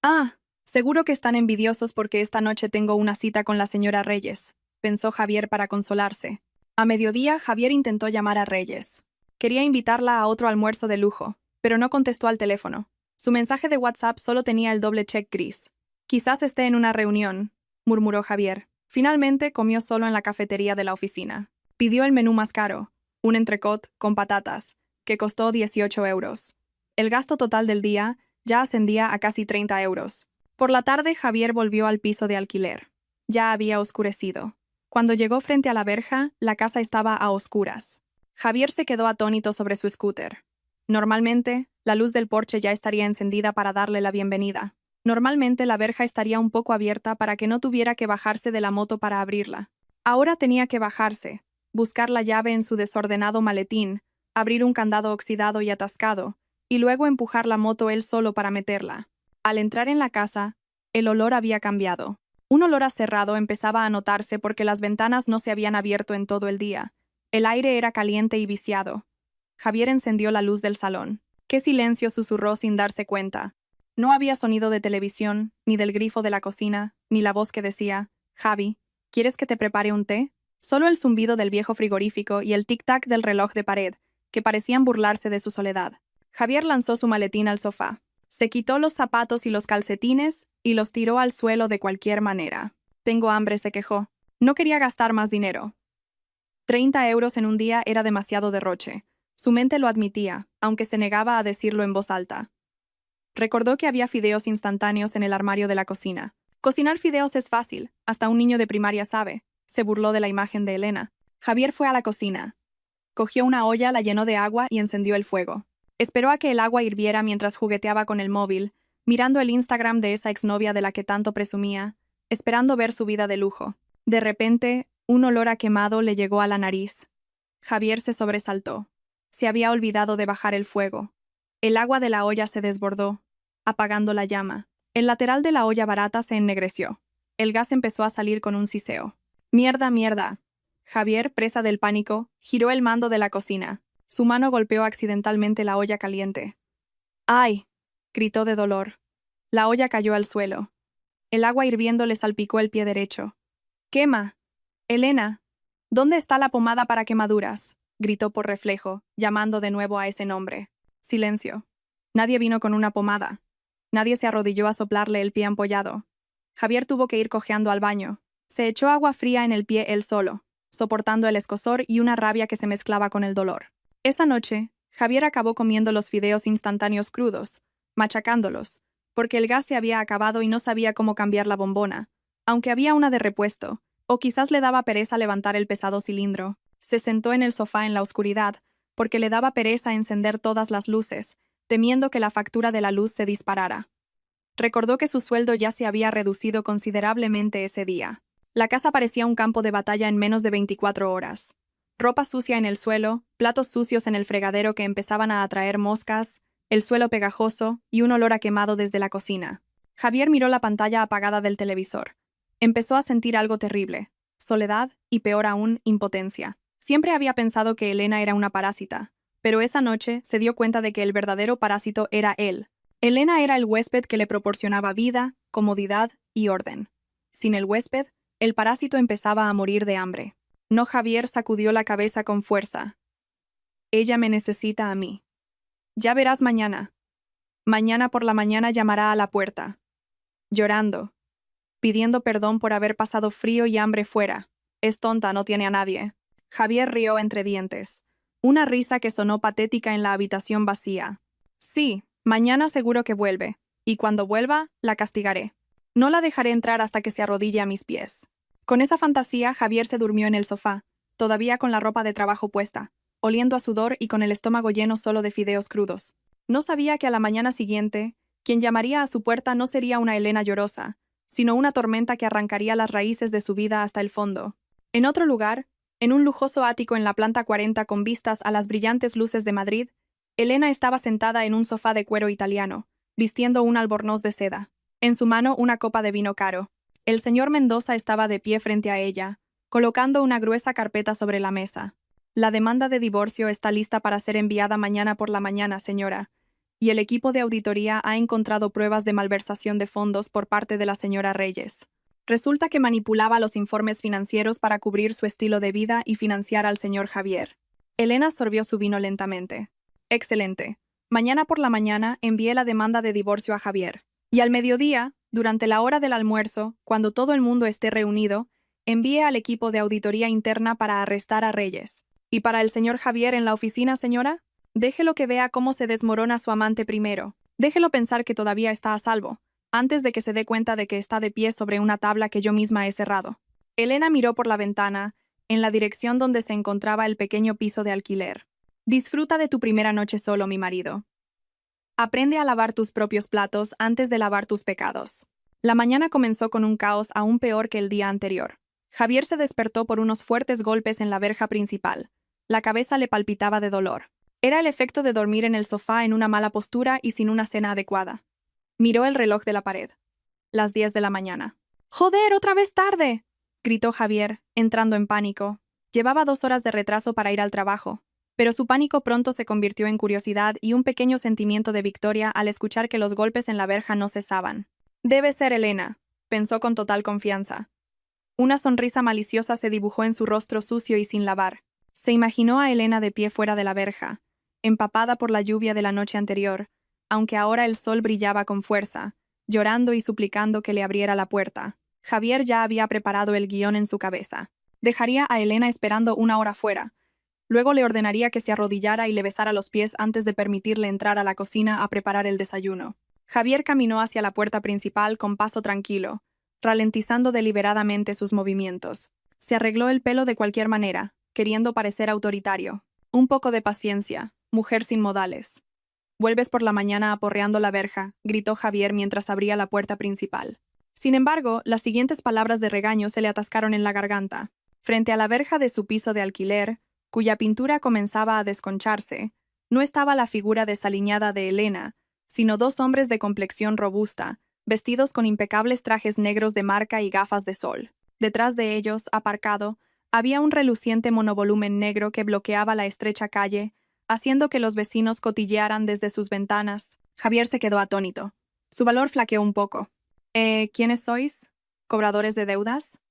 «Ah, seguro que están envidiosos porque esta noche tengo una cita con la señora Reyes», pensó Javier para consolarse. A mediodía, Javier intentó llamar a Reyes. Quería invitarla a otro almuerzo de lujo, pero no contestó al teléfono. Su mensaje de WhatsApp solo tenía el doble check gris. «Quizás esté en una reunión», murmuró Javier. Finalmente comió solo en la cafetería de la oficina. Pidió el menú más caro, un entrecot con patatas, que costó 18 euros. El gasto total del día ya ascendía a casi 30 euros. Por la tarde, Javier volvió al piso de alquiler. Ya había oscurecido. Cuando llegó frente a la verja, la casa estaba a oscuras. Javier se quedó atónito sobre su scooter. Normalmente, la luz del porche ya estaría encendida para darle la bienvenida. Normalmente la verja estaría un poco abierta para que no tuviera que bajarse de la moto para abrirla. Ahora tenía que bajarse, buscar la llave en su desordenado maletín, abrir un candado oxidado y atascado, y luego empujar la moto él solo para meterla. Al entrar en la casa, el olor había cambiado. Un olor a cerrado empezaba a notarse porque las ventanas no se habían abierto en todo el día. El aire era caliente y viciado. Javier encendió la luz del salón. ¡Qué silencio!, susurró sin darse cuenta. No había sonido de televisión, ni del grifo de la cocina, ni la voz que decía, «Javi, ¿quieres que te prepare un té?». Solo el zumbido del viejo frigorífico y el tic-tac del reloj de pared, que parecían burlarse de su soledad. Javier lanzó su maletín al sofá. Se quitó los zapatos y los calcetines y los tiró al suelo de cualquier manera. «Tengo hambre», se quejó. No quería gastar más dinero. 30 euros en un día era demasiado derroche. Su mente lo admitía, aunque se negaba a decirlo en voz alta. Recordó que había fideos instantáneos en el armario de la cocina. Cocinar fideos es fácil, hasta un niño de primaria sabe. Se burló de la imagen de Elena. Javier fue a la cocina. Cogió una olla, la llenó de agua y encendió el fuego. Esperó a que el agua hirviera mientras jugueteaba con el móvil, mirando el Instagram de esa exnovia de la que tanto presumía. esperando ver su vida de lujo. De repente, un olor a quemado le llegó a la nariz. Javier se sobresaltó. Se había olvidado de bajar el fuego. El agua de la olla se desbordó, apagando la llama. El lateral de la olla barata se ennegreció. El gas empezó a salir con un siseo. ¡Mierda, mierda! Javier, presa del pánico, giró el mando de la cocina. Su mano golpeó accidentalmente la olla caliente. ¡Ay! Gritó de dolor. La olla cayó al suelo. El agua hirviendo le salpicó el pie derecho. ¡Quema! Elena, ¿dónde está la pomada para quemaduras? Gritó por reflejo, llamando de nuevo a ese nombre. Silencio. Nadie vino con una pomada. Nadie se arrodilló a soplarle el pie ampollado. Javier tuvo que ir cojeando al baño. Se echó agua fría en el pie él solo, soportando el escozor y una rabia que se mezclaba con el dolor. Esa noche, Javier acabó comiendo los fideos instantáneos crudos, machacándolos, porque el gas se había acabado y no sabía cómo cambiar la bombona, aunque había una de repuesto, o quizás le daba pereza levantar el pesado cilindro. Se sentó en el sofá en la oscuridad, porque le daba pereza encender todas las luces, temiendo que la factura de la luz se disparara. Recordó que su sueldo ya se había reducido considerablemente ese día. La casa parecía un campo de batalla en menos de 24 horas. Ropa sucia en el suelo, platos sucios en el fregadero que empezaban a atraer moscas, el suelo pegajoso y un olor a quemado desde la cocina. Javier miró la pantalla apagada del televisor. Empezó a sentir algo terrible: soledad y, peor aún, impotencia. Siempre había pensado que Elena era una parásita, pero esa noche se dio cuenta de que el verdadero parásito era él. Elena era el huésped que le proporcionaba vida, comodidad y orden. Sin el huésped, el parásito empezaba a morir de hambre. No, Javier sacudió la cabeza con fuerza. Ella me necesita a mí. Ya verás mañana. Mañana por la mañana llamará a la puerta. Llorando. Pidiendo perdón por haber pasado frío y hambre fuera. Es tonta, no tiene a nadie. Javier rió entre dientes. Una risa que sonó patética en la habitación vacía. Sí, mañana seguro que vuelve. Y cuando vuelva, la castigaré. No la dejaré entrar hasta que se arrodille a mis pies. Con esa fantasía, Javier se durmió en el sofá, todavía con la ropa de trabajo puesta, oliendo a sudor y con el estómago lleno solo de fideos crudos. No sabía que a la mañana siguiente, quien llamaría a su puerta no sería una Elena llorosa, sino una tormenta que arrancaría las raíces de su vida hasta el fondo. En otro lugar, en un lujoso ático en la planta 40 con vistas a las brillantes luces de Madrid, Elena estaba sentada en un sofá de cuero italiano, vistiendo un albornoz de seda. En su mano una copa de vino caro. El señor Mendoza estaba de pie frente a ella, colocando una gruesa carpeta sobre la mesa. La demanda de divorcio está lista para ser enviada mañana por la mañana, señora, y el equipo de auditoría ha encontrado pruebas de malversación de fondos por parte de la señora Reyes. Resulta que manipulaba los informes financieros para cubrir su estilo de vida y financiar al señor Javier. Elena sorbió su vino lentamente. Excelente. Mañana por la mañana envié la demanda de divorcio a Javier. Y al mediodía, durante la hora del almuerzo, cuando todo el mundo esté reunido, envíe al equipo de auditoría interna para arrestar a Reyes. ¿Y para el señor Javier en la oficina, señora? Déjelo que vea cómo se desmorona su amante primero. Déjelo pensar que todavía está a salvo, antes de que se dé cuenta de que está de pie sobre una tabla que yo misma he cerrado. Elena miró por la ventana, en la dirección donde se encontraba el pequeño piso de alquiler. Disfruta de tu primera noche solo, mi marido. Aprende a lavar tus propios platos antes de lavar tus pecados. La mañana comenzó con un caos aún peor que el día anterior. Javier se despertó por unos fuertes golpes en la verja principal. La cabeza le palpitaba de dolor. Era el efecto de dormir en el sofá en una mala postura y sin una cena adecuada. Miró el reloj de la pared. Las 10 de la mañana. ¡Joder, otra vez tarde!, gritó Javier, entrando en pánico. Llevaba 2 horas de retraso para ir al trabajo, pero su pánico pronto se convirtió en curiosidad y un pequeño sentimiento de victoria al escuchar que los golpes en la verja no cesaban. Debe ser Elena, pensó con total confianza. Una sonrisa maliciosa se dibujó en su rostro sucio y sin lavar. Se imaginó a Elena de pie fuera de la verja, empapada por la lluvia de la noche anterior, aunque ahora el sol brillaba con fuerza, llorando y suplicando que le abriera la puerta. Javier ya había preparado el guión en su cabeza. Dejaría a Elena esperando 1 hora fuera. Luego le ordenaría que se arrodillara y le besara los pies antes de permitirle entrar a la cocina a preparar el desayuno. Javier caminó hacia la puerta principal con paso tranquilo, ralentizando deliberadamente sus movimientos. Se arregló el pelo de cualquier manera, queriendo parecer autoritario. Un poco de paciencia, mujer sin modales. Vuelves por la mañana aporreando la verja, gritó Javier mientras abría la puerta principal. Sin embargo, las siguientes palabras de regaño se le atascaron en la garganta. Frente a la verja de su piso de alquiler, cuya pintura comenzaba a desconcharse, no estaba la figura desaliñada de Elena, sino dos hombres de complexión robusta, vestidos con impecables trajes negros de marca y gafas de sol. Detrás de ellos, aparcado, había un reluciente monovolumen negro que bloqueaba la estrecha calle, haciendo que los vecinos cotillearan desde sus ventanas. Javier se quedó atónito. Su valor flaqueó un poco. ¿Quiénes sois? ¿Cobradores de deudas?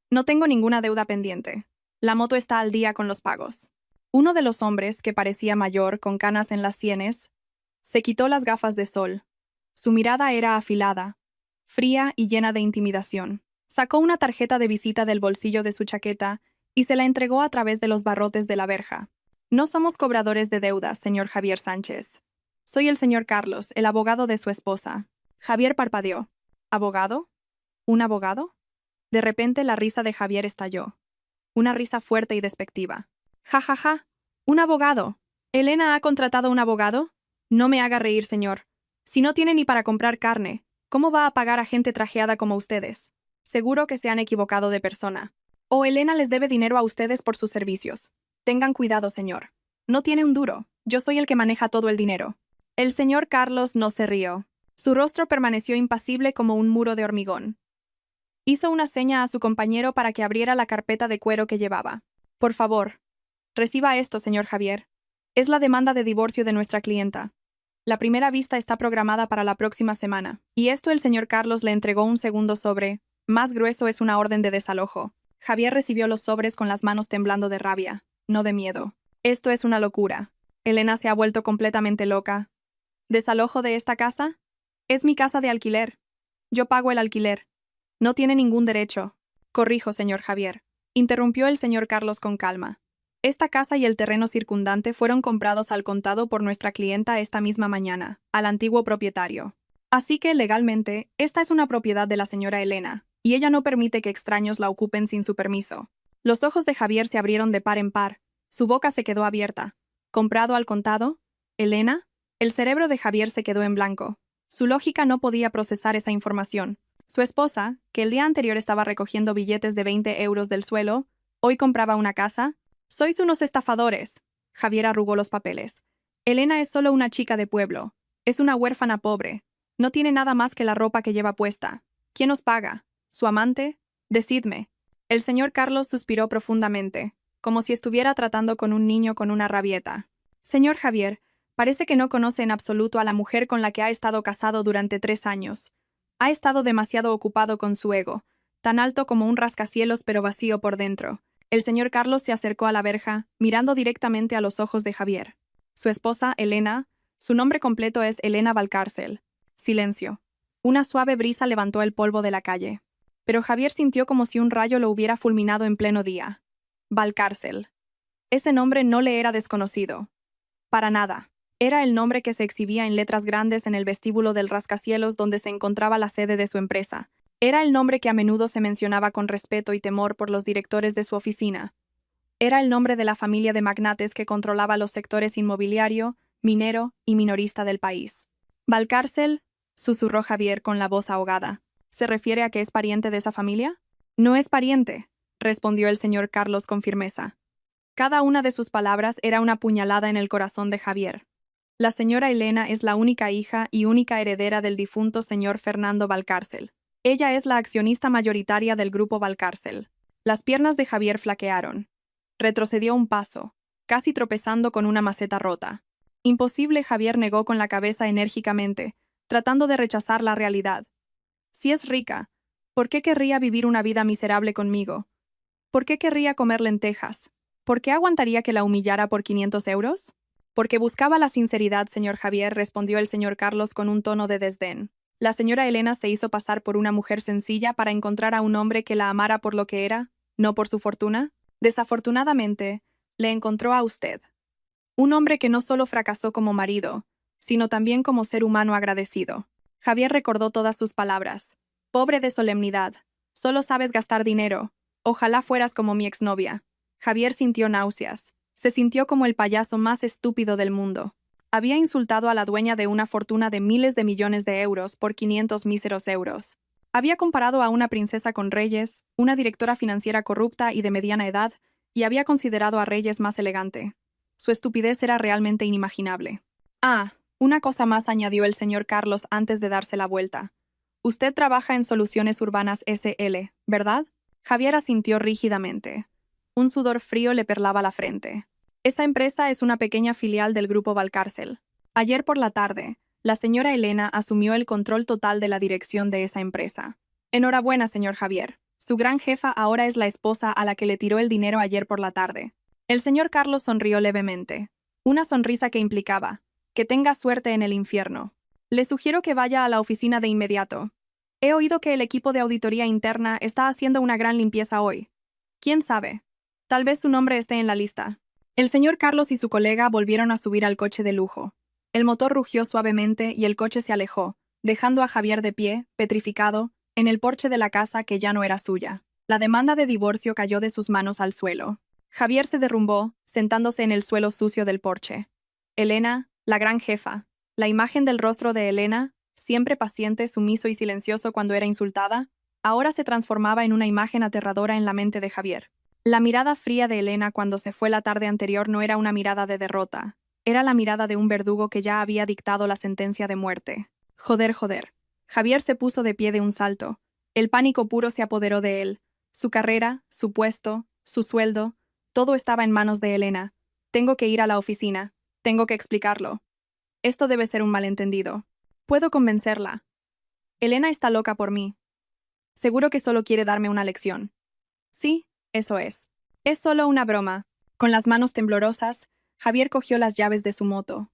No tengo ninguna deuda pendiente. La moto está al día con los pagos. Uno de los hombres, que parecía mayor, con canas en las sienes, se quitó las gafas de sol. Su mirada era afilada, fría y llena de intimidación. Sacó una tarjeta de visita del bolsillo de su chaqueta y se la entregó a través de los barrotes de la verja. No somos cobradores de deudas, señor Javier Sánchez. Soy el señor Carlos, el abogado de su esposa. Javier parpadeó. ¿Abogado? ¿Un abogado? De repente la risa de Javier estalló. Una risa fuerte y despectiva. ¡Ja, ja, ja! ¡Un abogado! ¿Elena ha contratado un abogado? No me haga reír, señor. Si no tiene ni para comprar carne, ¿cómo va a pagar a gente trajeada como ustedes? Seguro que se han equivocado de persona. O Elena les debe dinero a ustedes por sus servicios. Tengan cuidado, señor. No tiene un duro. Yo soy el que maneja todo el dinero. El señor Carlos no se rió. Su rostro permaneció impasible como un muro de hormigón. Hizo una seña a su compañero para que abriera la carpeta de cuero que llevaba. Por favor, reciba esto, señor Javier. Es la demanda de divorcio de nuestra clienta. La primera vista está programada para la próxima semana. Y esto el señor Carlos le entregó un segundo sobre. Más grueso es una orden de desalojo. Javier recibió los sobres con las manos temblando de rabia, no de miedo. Esto es una locura. Elena se ha vuelto completamente loca. ¿Desalojo de esta casa? Es mi casa de alquiler. Yo pago el alquiler. No tiene ningún derecho. Corrijo, señor Javier. Interrumpió el señor Carlos con calma. Esta casa y el terreno circundante fueron comprados al contado por nuestra clienta esta misma mañana, al antiguo propietario. Así que, legalmente, esta es una propiedad de la señora Elena, y ella no permite que extraños la ocupen sin su permiso. Los ojos de Javier se abrieron de par en par. Su boca se quedó abierta. ¿Comprado al contado? ¿Elena? El cerebro de Javier se quedó en blanco. Su lógica no podía procesar esa información. Su esposa, que el día anterior estaba recogiendo billetes de 20 euros del suelo, hoy compraba una casa. «Sois unos estafadores». Javier arrugó los papeles. «Elena es solo una chica de pueblo. Es una huérfana pobre. No tiene nada más que la ropa que lleva puesta. ¿Quién os paga? ¿Su amante? Decidme». El señor Carlos suspiró profundamente, como si estuviera tratando con un niño con una rabieta. «Señor Javier, parece que no conoce en absoluto a la mujer con la que ha estado casado durante 3 años. Ha estado demasiado ocupado con su ego, tan alto como un rascacielos pero vacío por dentro». El señor Carlos se acercó a la verja, mirando directamente a los ojos de Javier. Su esposa, Elena, su nombre completo es Elena Valcárcel. Silencio. Una suave brisa levantó el polvo de la calle. Pero Javier sintió como si un rayo lo hubiera fulminado en pleno día. Valcárcel. Ese nombre no le era desconocido. Para nada. Era el nombre que se exhibía en letras grandes en el vestíbulo del rascacielos donde se encontraba la sede de su empresa. Era el nombre que a menudo se mencionaba con respeto y temor por los directores de su oficina. Era el nombre de la familia de magnates que controlaba los sectores inmobiliario, minero y minorista del país. «Valcárcel», susurró Javier con la voz ahogada. «¿Se refiere a que es pariente de esa familia?» «No es pariente», respondió el señor Carlos con firmeza. Cada una de sus palabras era una puñalada en el corazón de Javier. La señora Elena es la única hija y única heredera del difunto señor Fernando Valcárcel. Ella es la accionista mayoritaria del grupo Valcárcel. Las piernas de Javier flaquearon. Retrocedió un paso, casi tropezando con una maceta rota. Imposible, Javier negó con la cabeza enérgicamente, tratando de rechazar la realidad. Si es rica, ¿por qué querría vivir una vida miserable conmigo? ¿Por qué querría comer lentejas? ¿Por qué aguantaría que la humillara por 500 euros? Porque buscaba la sinceridad, señor Javier, respondió el señor Carlos con un tono de desdén. La señora Elena se hizo pasar por una mujer sencilla para encontrar a un hombre que la amara por lo que era, no por su fortuna. Desafortunadamente, le encontró a usted. Un hombre que no solo fracasó como marido, sino también como ser humano agradecido. Javier recordó todas sus palabras. Pobre de solemnidad. Solo sabes gastar dinero. Ojalá fueras como mi exnovia. Javier sintió náuseas. Se sintió como el payaso más estúpido del mundo. Había insultado a la dueña de una fortuna de miles de millones de euros por 500 míseros euros. Había comparado a una princesa con Reyes, una directora financiera corrupta y de mediana edad, y había considerado a Reyes más elegante. Su estupidez era realmente inimaginable. Ah, una cosa más, añadió el señor Carlos antes de darse la vuelta. Usted trabaja en Soluciones Urbanas SL, ¿verdad? Javier asintió rígidamente. Un sudor frío le perlaba la frente. Esa empresa es una pequeña filial del Grupo Valcárcel. Ayer por la tarde, la señora Elena asumió el control total de la dirección de esa empresa. Enhorabuena, señor Javier. Su gran jefa ahora es la esposa a la que le tiró el dinero ayer por la tarde. El señor Carlos sonrió levemente. Una sonrisa que implicaba: que tenga suerte en el infierno. Le sugiero que vaya a la oficina de inmediato. He oído que el equipo de auditoría interna está haciendo una gran limpieza hoy. ¿Quién sabe? Tal vez su nombre esté en la lista. El señor Carlos y su colega volvieron a subir al coche de lujo. El motor rugió suavemente y el coche se alejó, dejando a Javier de pie, petrificado, en el porche de la casa que ya no era suya. La demanda de divorcio cayó de sus manos al suelo. Javier se derrumbó, sentándose en el suelo sucio del porche. Elena, la gran jefa. La imagen del rostro de Elena, siempre paciente, sumiso y silencioso cuando era insultada, ahora se transformaba en una imagen aterradora en la mente de Javier. La mirada fría de Elena cuando se fue la tarde anterior no era una mirada de derrota. Era la mirada de un verdugo que ya había dictado la sentencia de muerte. Joder, joder. Javier se puso de pie de un salto. El pánico puro se apoderó de él. Su carrera, su puesto, su sueldo, todo estaba en manos de Elena. Tengo que ir a la oficina. Tengo que explicarlo. Esto debe ser un malentendido. Puedo convencerla. Elena está loca por mí. Seguro que solo quiere darme una lección. Sí, eso es. Es solo una broma. Con las manos temblorosas, Javier cogió las llaves de su moto.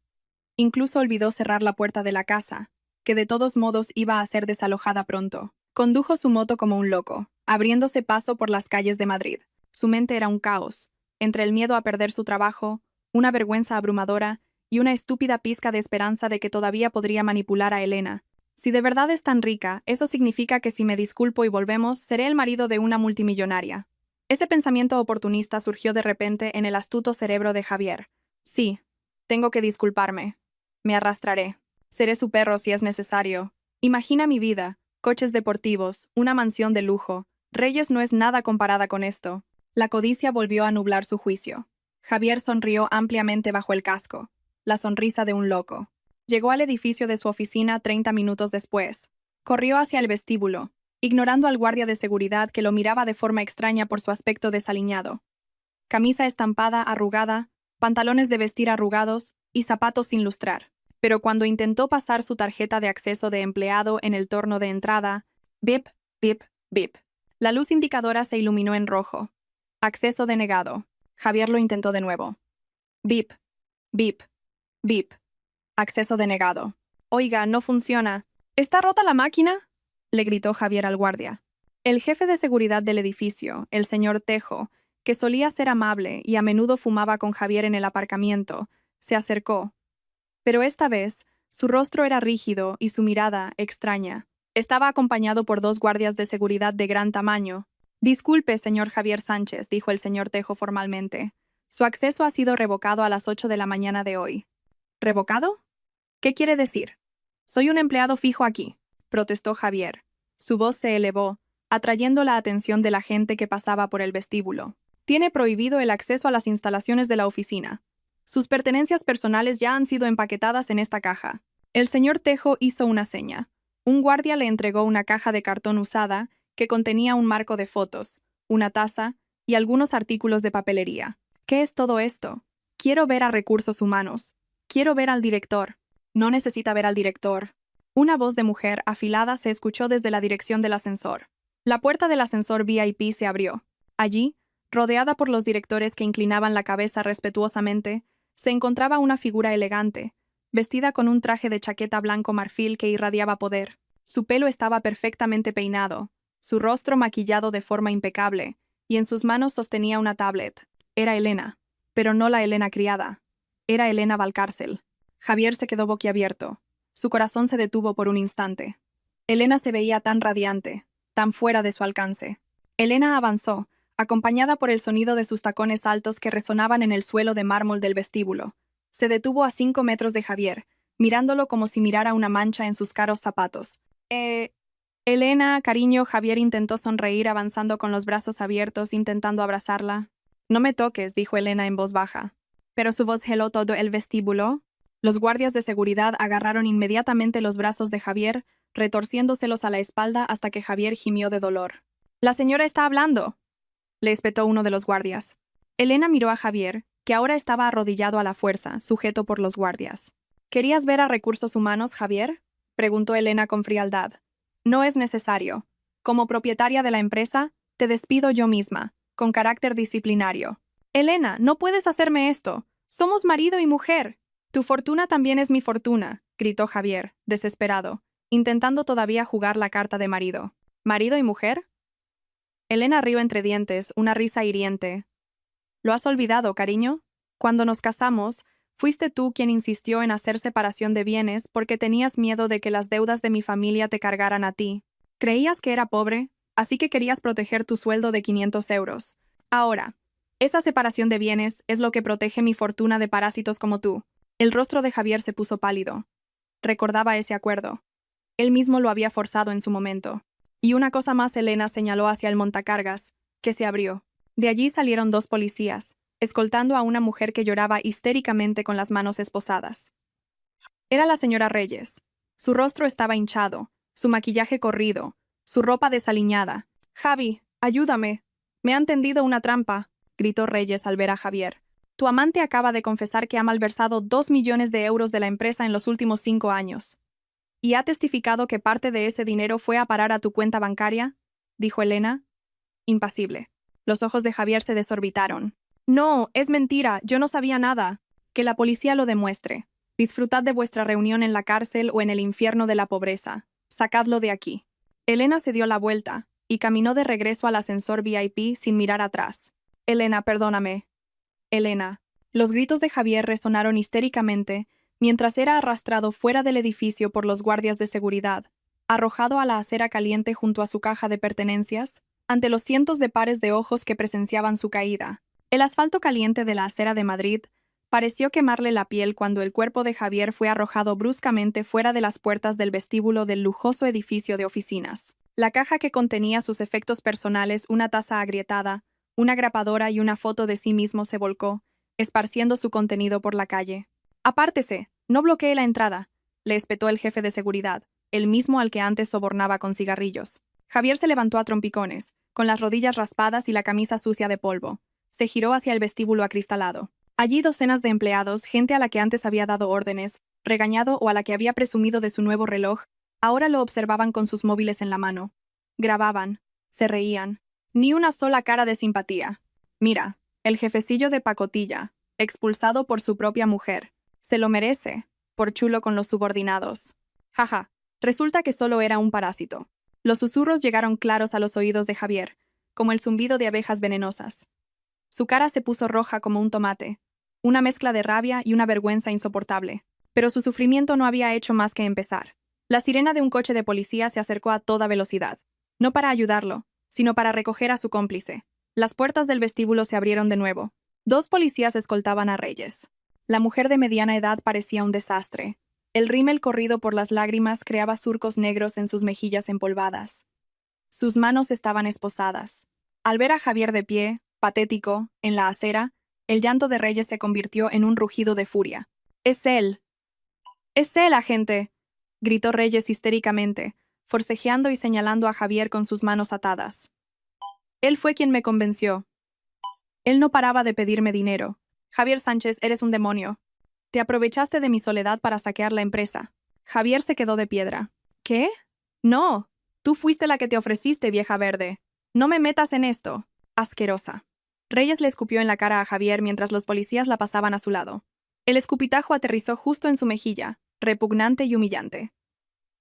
Incluso olvidó cerrar la puerta de la casa, que de todos modos iba a ser desalojada pronto. Condujo su moto como un loco, abriéndose paso por las calles de Madrid. Su mente era un caos, entre el miedo a perder su trabajo, una vergüenza abrumadora y una estúpida pizca de esperanza de que todavía podría manipular a Elena. Si de verdad es tan rica, eso significa que si me disculpo y volvemos, seré el marido de una multimillonaria. Ese pensamiento oportunista surgió de repente en el astuto cerebro de Javier. Sí, tengo que disculparme. Me arrastraré. Seré su perro si es necesario. Imagina mi vida, coches deportivos, una mansión de lujo. Reyes no es nada comparada con esto. La codicia volvió a nublar su juicio. Javier sonrió ampliamente bajo el casco. La sonrisa de un loco. Llegó al edificio de su oficina 30 minutos después. Corrió hacia el vestíbulo, ignorando al guardia de seguridad que lo miraba de forma extraña por su aspecto desaliñado. Camisa estampada, arrugada, pantalones de vestir arrugados y zapatos sin lustrar. Pero cuando intentó pasar su tarjeta de acceso de empleado en el torno de entrada, bip, bip, bip. La luz indicadora se iluminó en rojo. Acceso denegado. Javier lo intentó de nuevo. Bip, bip, bip. Acceso denegado. Oiga, no funciona. ¿Está rota la máquina?, le gritó Javier al guardia. El jefe de seguridad del edificio, el señor Tejo, que solía ser amable y a menudo fumaba con Javier en el aparcamiento, se acercó. Pero esta vez, su rostro era rígido y su mirada extraña. Estaba acompañado por 2 guardias de seguridad de gran tamaño. Disculpe, señor Javier Sánchez, dijo el señor Tejo formalmente. Su acceso ha sido revocado a las 8 de la mañana de hoy. ¿Revocado? ¿Qué quiere decir? Soy un empleado fijo aquí, protestó Javier. Su voz se elevó, atrayendo la atención de la gente que pasaba por el vestíbulo. Tiene prohibido el acceso a las instalaciones de la oficina. Sus pertenencias personales ya han sido empaquetadas en esta caja. El señor Tejo hizo una seña. Un guardia le entregó una caja de cartón usada que contenía un marco de fotos, una taza y algunos artículos de papelería. ¿Qué es todo esto? Quiero ver a Recursos Humanos. Quiero ver al director. No necesita ver al director. Una voz de mujer afilada se escuchó desde la dirección del ascensor. La puerta del ascensor VIP se abrió. Allí, rodeada por los directores que inclinaban la cabeza respetuosamente, se encontraba una figura elegante, vestida con un traje de chaqueta blanco marfil que irradiaba poder. Su pelo estaba perfectamente peinado, su rostro maquillado de forma impecable, y en sus manos sostenía una tablet. Era Elena, pero no la Elena criada. Era Elena Valcárcel. Javier se quedó boquiabierto. Su corazón se detuvo por un instante. Elena se veía tan radiante, tan fuera de su alcance. Elena avanzó, acompañada por el sonido de sus tacones altos que resonaban en el suelo de mármol del vestíbulo. Se detuvo a 5 metros de Javier, mirándolo como si mirara una mancha en sus caros zapatos. Elena, cariño, Javier intentó sonreír avanzando con los brazos abiertos, intentando abrazarla. No me toques, dijo Elena en voz baja. Pero su voz heló todo el vestíbulo. Los guardias de seguridad agarraron inmediatamente los brazos de Javier, retorciéndoselos a la espalda hasta que Javier gimió de dolor. «La señora está hablando», le espetó uno de los guardias. Elena miró a Javier, que ahora estaba arrodillado a la fuerza, sujeto por los guardias. «¿Querías ver a Recursos Humanos, Javier?», preguntó Elena con frialdad. «No es necesario. Como propietaria de la empresa, te despido yo misma, con carácter disciplinario». «Elena, no puedes hacerme esto. Somos marido y mujer». «Tu fortuna también es mi fortuna», gritó Javier, desesperado, intentando todavía jugar la carta de marido. «¿Marido y mujer?». Elena rió entre dientes, una risa hiriente. «¿Lo has olvidado, cariño? Cuando nos casamos, fuiste tú quien insistió en hacer separación de bienes porque tenías miedo de que las deudas de mi familia te cargaran a ti. Creías que era pobre, así que querías proteger tu sueldo de 500 euros. Ahora, esa separación de bienes es lo que protege mi fortuna de parásitos como tú». El rostro de Javier se puso pálido. Recordaba ese acuerdo. Él mismo lo había forzado en su momento. Y una cosa más, Elena señaló hacia el montacargas, que se abrió. De allí salieron 2 policías, escoltando a una mujer que lloraba histéricamente con las manos esposadas. Era la señora Reyes. Su rostro estaba hinchado, su maquillaje corrido, su ropa desaliñada. «Javi, ayúdame. Me han tendido una trampa», gritó Reyes al ver a Javier. «Tu amante acaba de confesar que ha malversado 2 millones de euros de la empresa en los últimos 5 años. ¿Y ha testificado que parte de ese dinero fue a parar a tu cuenta bancaria?», dijo Elena, impasible. Los ojos de Javier se desorbitaron. «No, es mentira, yo no sabía nada. Que la policía lo demuestre. Disfrutad de vuestra reunión en la cárcel o en el infierno de la pobreza. Sacadlo de aquí». Elena se dio la vuelta y caminó de regreso al ascensor VIP sin mirar atrás. «Elena, perdóname». «Elena». Los gritos de Javier resonaron histéricamente mientras era arrastrado fuera del edificio por los guardias de seguridad, arrojado a la acera caliente junto a su caja de pertenencias, ante los cientos de pares de ojos que presenciaban su caída. El asfalto caliente de la acera de Madrid pareció quemarle la piel cuando el cuerpo de Javier fue arrojado bruscamente fuera de las puertas del vestíbulo del lujoso edificio de oficinas. La caja que contenía sus efectos personales, una taza agrietada, una grapadora y una foto de sí mismo se volcó, esparciendo su contenido por la calle. «Apártese, no bloquee la entrada», le espetó el jefe de seguridad, el mismo al que antes sobornaba con cigarrillos. Javier se levantó a trompicones, con las rodillas raspadas y la camisa sucia de polvo. Se giró hacia el vestíbulo acristalado. Allí docenas de empleados, gente a la que antes había dado órdenes, regañado o a la que había presumido de su nuevo reloj, ahora lo observaban con sus móviles en la mano. Grababan, se reían. Ni una sola cara de simpatía. «Mira, el jefecillo de pacotilla, expulsado por su propia mujer. Se lo merece, por chulo con los subordinados. Jaja, resulta que solo era un parásito». Los susurros llegaron claros a los oídos de Javier, como el zumbido de abejas venenosas. Su cara se puso roja como un tomate, una mezcla de rabia y una vergüenza insoportable. Pero su sufrimiento no había hecho más que empezar. La sirena de un coche de policía se acercó a toda velocidad, no para ayudarlo, sino para recoger a su cómplice. Las puertas del vestíbulo se abrieron de nuevo. 2 policías escoltaban a Reyes. La mujer de mediana edad parecía un desastre. El rímel corrido por las lágrimas creaba surcos negros en sus mejillas empolvadas. Sus manos estaban esposadas. Al ver a Javier de pie, patético, en la acera, el llanto de Reyes se convirtió en un rugido de furia. «¡Es él! ¡Es él, agente!», gritó Reyes histéricamente, forcejeando y señalando a Javier con sus manos atadas. «Él fue quien me convenció. Él no paraba de pedirme dinero. Javier Sánchez, eres un demonio. Te aprovechaste de mi soledad para saquear la empresa». Javier se quedó de piedra. «¿Qué? No. Tú fuiste la que te ofreciste, vieja verde. No me metas en esto. Asquerosa». Reyes le escupió en la cara a Javier mientras los policías la pasaban a su lado. El escupitajo aterrizó justo en su mejilla, repugnante y humillante.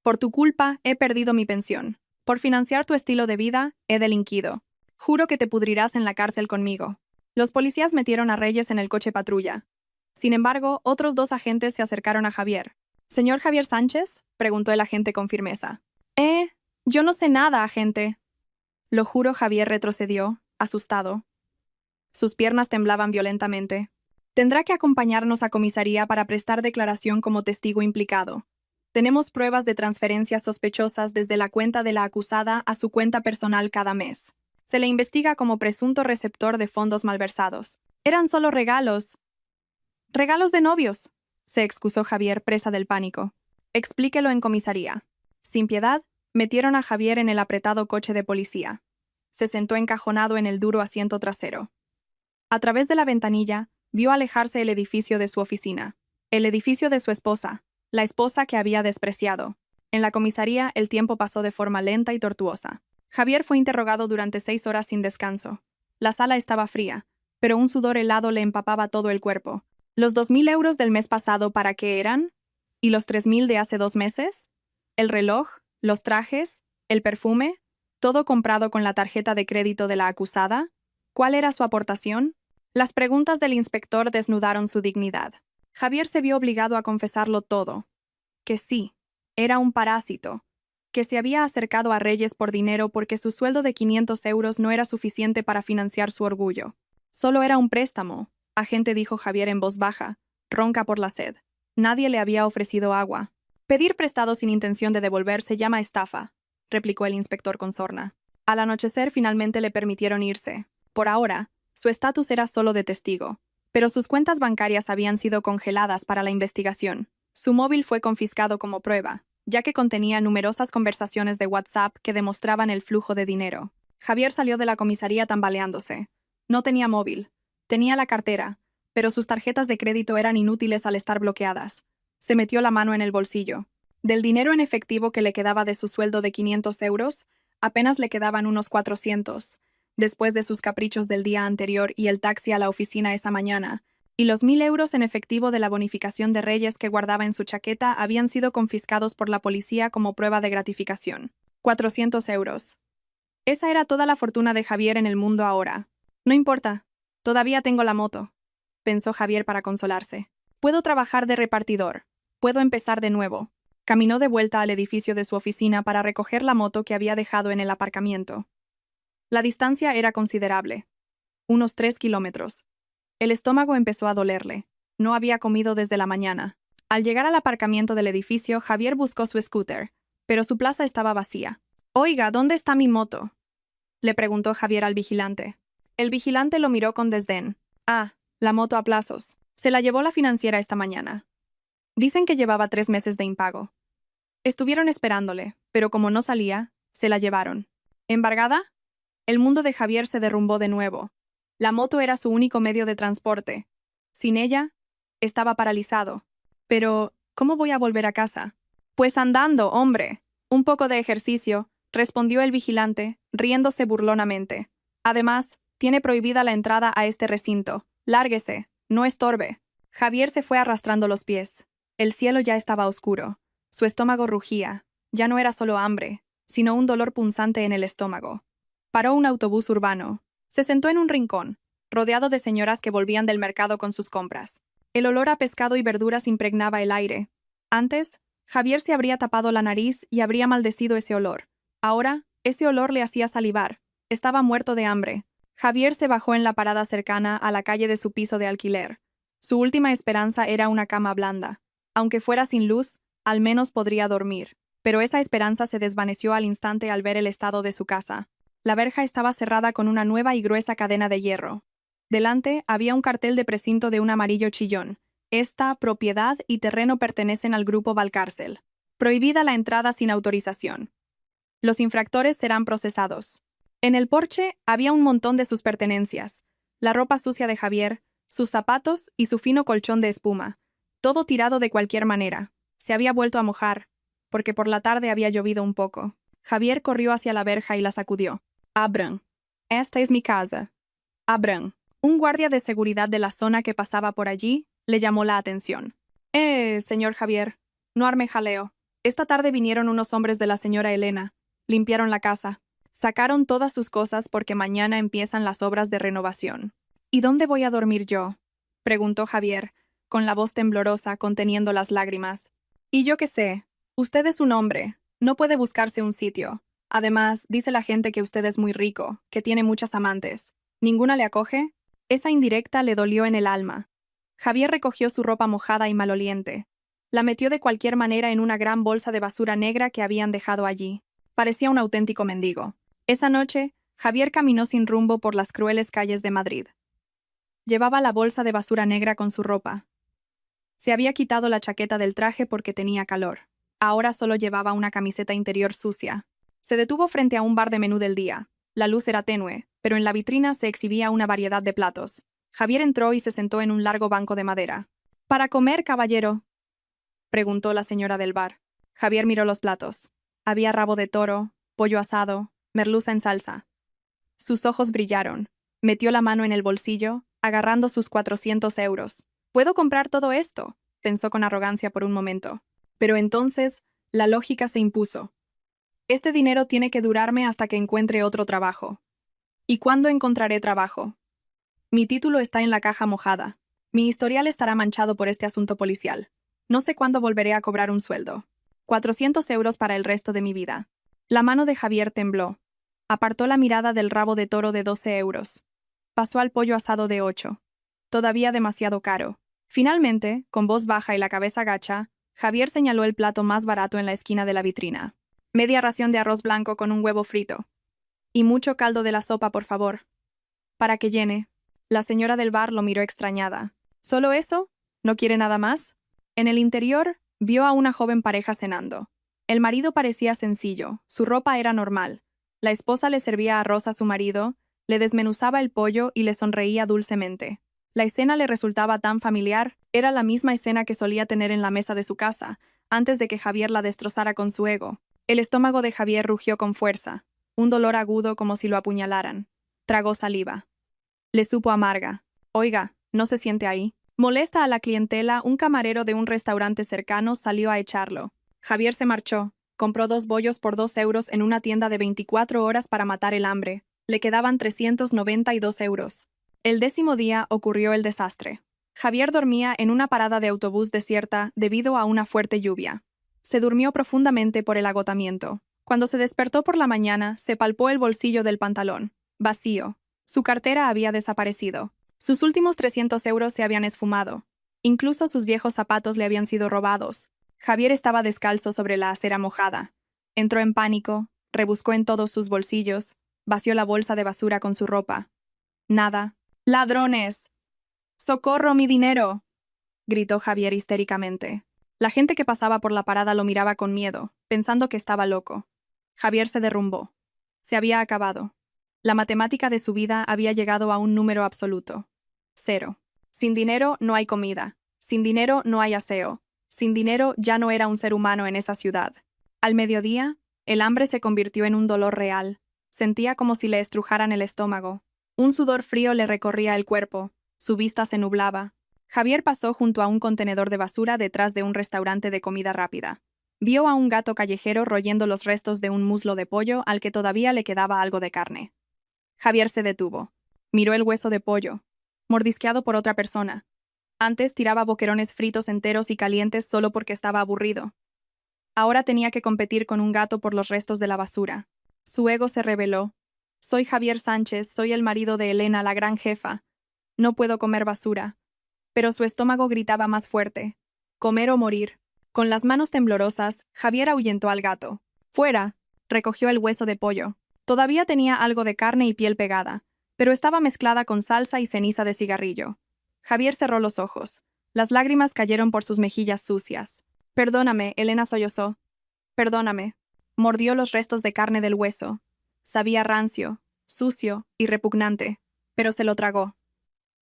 «Por tu culpa, he perdido mi pensión. Por financiar tu estilo de vida, he delinquido. Juro que te pudrirás en la cárcel conmigo». Los policías metieron a Reyes en el coche patrulla. Sin embargo, otros 2 agentes se acercaron a Javier. «¿Señor Javier Sánchez?», preguntó el agente con firmeza. Yo no sé nada, agente». «Lo juro», Javier retrocedió, asustado. Sus piernas temblaban violentamente. «Tendrá que acompañarnos a comisaría para prestar declaración como testigo implicado. Tenemos pruebas de transferencias sospechosas desde la cuenta de la acusada a su cuenta personal cada mes. Se le investiga como presunto receptor de fondos malversados. Eran solo regalos. Regalos de novios, se excusó Javier, presa del pánico. Explíquelo en comisaría. Sin piedad, metieron a Javier en el apretado coche de policía. Se sentó encajonado en el duro asiento trasero. A través de la ventanilla, vio alejarse el edificio de su oficina, el edificio de su esposa, la esposa que había despreciado. En la comisaría, el tiempo pasó de forma lenta y tortuosa. Javier fue interrogado durante 6 horas sin descanso. La sala estaba fría, pero un sudor helado le empapaba todo el cuerpo. ¿Los 2.000 euros del mes pasado para qué eran? ¿Y los 3.000 de hace 2 meses? ¿El reloj? ¿Los trajes? ¿El perfume? ¿Todo comprado con la tarjeta de crédito de la acusada? ¿Cuál era su aportación? Las preguntas del inspector desnudaron su dignidad. Javier se vio obligado a confesarlo todo. Que sí, era un parásito. Que se había acercado a Reyes por dinero porque su sueldo de 500 euros no era suficiente para financiar su orgullo. Solo era un préstamo, agente, dijo Javier en voz baja, ronca por la sed. Nadie le había ofrecido agua. Pedir prestado sin intención de devolver se llama estafa, replicó el inspector con sorna. Al anochecer finalmente le permitieron irse. Por ahora, su estatus era solo de testigo, pero sus cuentas bancarias habían sido congeladas para la investigación. Su móvil fue confiscado como prueba, ya que contenía numerosas conversaciones de WhatsApp que demostraban el flujo de dinero. Javier salió de la comisaría tambaleándose. No tenía móvil. Tenía la cartera, pero sus tarjetas de crédito eran inútiles al estar bloqueadas. Se metió la mano en el bolsillo. Del dinero en efectivo que le quedaba de su sueldo de 500 euros, apenas le quedaban unos 400, después de sus caprichos del día anterior y el taxi a la oficina esa mañana, y los 1.000 euros en efectivo de la bonificación de Reyes que guardaba en su chaqueta habían sido confiscados por la policía como prueba de gratificación. 400 euros. Esa era toda la fortuna de Javier en el mundo ahora. No importa, todavía tengo la moto, pensó Javier para consolarse. Puedo trabajar de repartidor. Puedo empezar de nuevo. Caminó de vuelta al edificio de su oficina para recoger la moto que había dejado en el aparcamiento. La distancia era considerable. Unos 3 kilómetros. El estómago empezó a dolerle. No había comido desde la mañana. Al llegar al aparcamiento del edificio, Javier buscó su scooter, pero su plaza estaba vacía. «Oiga, ¿dónde está mi moto?», le preguntó Javier al vigilante. El vigilante lo miró con desdén. «Ah, la moto a plazos. Se la llevó la financiera esta mañana. Dicen que llevaba 3 meses de impago. Estuvieron esperándole, pero como no salía, se la llevaron». ¿Embargada? El mundo de Javier se derrumbó de nuevo. La moto era su único medio de transporte. Sin ella, estaba paralizado. Pero, ¿cómo voy a volver a casa? Pues andando, hombre. Un poco de ejercicio, respondió el vigilante, riéndose burlonamente. Además, tiene prohibida la entrada a este recinto. Lárguese, no estorbe. Javier se fue arrastrando los pies. El cielo ya estaba oscuro. Su estómago rugía. Ya no era solo hambre, sino un dolor punzante en el estómago. Paró un autobús urbano. Se sentó en un rincón, rodeado de señoras que volvían del mercado con sus compras. El olor a pescado y verduras impregnaba el aire. Antes, Javier se habría tapado la nariz y habría maldecido ese olor. Ahora, ese olor le hacía salivar. Estaba muerto de hambre. Javier se bajó en la parada cercana a la calle de su piso de alquiler. Su última esperanza era una cama blanda. Aunque fuera sin luz, al menos podría dormir. Pero esa esperanza se desvaneció al instante al ver el estado de su casa. La verja estaba cerrada con una nueva y gruesa cadena de hierro. Delante había un cartel de precinto de un amarillo chillón. Esta propiedad y terreno pertenecen al grupo Valcárcel. Prohibida la entrada sin autorización. Los infractores serán procesados. En el porche había un montón de sus pertenencias. La ropa sucia de Javier, sus zapatos y su fino colchón de espuma. Todo tirado de cualquier manera. Se había vuelto a mojar, porque por la tarde había llovido un poco. Javier corrió hacia la verja y la sacudió. «Abran. Esta es mi casa. Abran». Un guardia de seguridad de la zona que pasaba por allí le llamó la atención. Señor Javier, no arme jaleo. Esta tarde vinieron unos hombres de la señora Elena. Limpiaron la casa. Sacaron todas sus cosas porque mañana empiezan las obras de renovación». «¿Y dónde voy a dormir yo?», preguntó Javier, con la voz temblorosa, conteniendo las lágrimas. «Y yo qué sé. Usted es un hombre. No puede buscarse un sitio. Además, dice la gente que usted es muy rico, que tiene muchas amantes. ¿Ninguna le acoge?». Esa indirecta le dolió en el alma. Javier recogió su ropa mojada y maloliente. La metió de cualquier manera en una gran bolsa de basura negra que habían dejado allí. Parecía un auténtico mendigo. Esa noche, Javier caminó sin rumbo por las crueles calles de Madrid. Llevaba la bolsa de basura negra con su ropa. Se había quitado la chaqueta del traje porque tenía calor. Ahora solo llevaba una camiseta interior sucia. Se detuvo frente a un bar de menú del día. La luz era tenue, pero en la vitrina se exhibía una variedad de platos. Javier entró y se sentó en un largo banco de madera. «¿Para comer, caballero?», preguntó la señora del bar. Javier miró los platos. Había rabo de toro, pollo asado, merluza en salsa. Sus ojos brillaron. Metió la mano en el bolsillo, agarrando sus 400 euros. «¿Puedo comprar todo esto?», pensó con arrogancia por un momento. Pero entonces, la lógica se impuso. «Este dinero tiene que durarme hasta que encuentre otro trabajo». «¿Y cuándo encontraré trabajo?». «Mi título está en la caja mojada. Mi historial estará manchado por este asunto policial. No sé cuándo volveré a cobrar un sueldo. 400 euros para el resto de mi vida». La mano de Javier tembló. Apartó la mirada del rabo de toro de 12 euros. Pasó al pollo asado de 8. Todavía demasiado caro. Finalmente, con voz baja y la cabeza gacha, Javier señaló el plato más barato en la esquina de la vitrina. «Media ración de arroz blanco con un huevo frito. Y mucho caldo de la sopa, por favor». «Para que llene». La señora del bar lo miró extrañada. «¿Solo eso? ¿No quiere nada más?». En el interior, vio a una joven pareja cenando. El marido parecía sencillo, su ropa era normal. La esposa le servía arroz a su marido, le desmenuzaba el pollo y le sonreía dulcemente. La escena le resultaba tan familiar, era la misma escena que solía tener en la mesa de su casa, antes de que Javier la destrozara con su ego. El estómago de Javier rugió con fuerza, un dolor agudo como si lo apuñalaran. Tragó saliva. Le supo amarga. «Oiga, ¿no se siente ahí?». Molesta a la clientela, un camarero de un restaurante cercano salió a echarlo. Javier se marchó. Compró 2 bollos por 2 euros en una tienda de 24 horas para matar el hambre. Le quedaban 392 euros. El 10º día ocurrió el desastre. Javier dormía en una parada de autobús desierta debido a una fuerte lluvia. Se durmió profundamente por el agotamiento. Cuando se despertó por la mañana, se palpó el bolsillo del pantalón. Vacío. Su cartera había desaparecido. Sus últimos 300 euros se habían esfumado. Incluso sus viejos zapatos le habían sido robados. Javier estaba descalzo sobre la acera mojada. Entró en pánico, rebuscó en todos sus bolsillos, vació la bolsa de basura con su ropa. Nada. «¡Ladrones! ¡Socorro, mi dinero!», gritó Javier histéricamente. La gente que pasaba por la parada lo miraba con miedo, pensando que estaba loco. Javier se derrumbó. Se había acabado. La matemática de su vida había llegado a un número absoluto. 0. Sin dinero no hay comida. Sin dinero no hay aseo. Sin dinero ya no era un ser humano en esa ciudad. Al mediodía, el hambre se convirtió en un dolor real. Sentía como si le estrujaran el estómago. Un sudor frío le recorría el cuerpo. Su vista se nublaba. Javier pasó junto a un contenedor de basura detrás de un restaurante de comida rápida. Vio a un gato callejero royendo los restos de un muslo de pollo al que todavía le quedaba algo de carne. Javier se detuvo. Miró el hueso de pollo, mordisqueado por otra persona. Antes tiraba boquerones fritos enteros y calientes solo porque estaba aburrido. Ahora tenía que competir con un gato por los restos de la basura. Su ego se rebeló. «Soy Javier Sánchez, soy el marido de Elena, la gran jefa. No puedo comer basura». Pero su estómago gritaba más fuerte. «Comer o morir». Con las manos temblorosas, Javier ahuyentó al gato. «Fuera». Recogió el hueso de pollo. Todavía tenía algo de carne y piel pegada, pero estaba mezclada con salsa y ceniza de cigarrillo. Javier cerró los ojos. Las lágrimas cayeron por sus mejillas sucias. «Perdóname», Elena sollozó. «Perdóname». Mordió los restos de carne del hueso. Sabía rancio, sucio y repugnante, pero se lo tragó.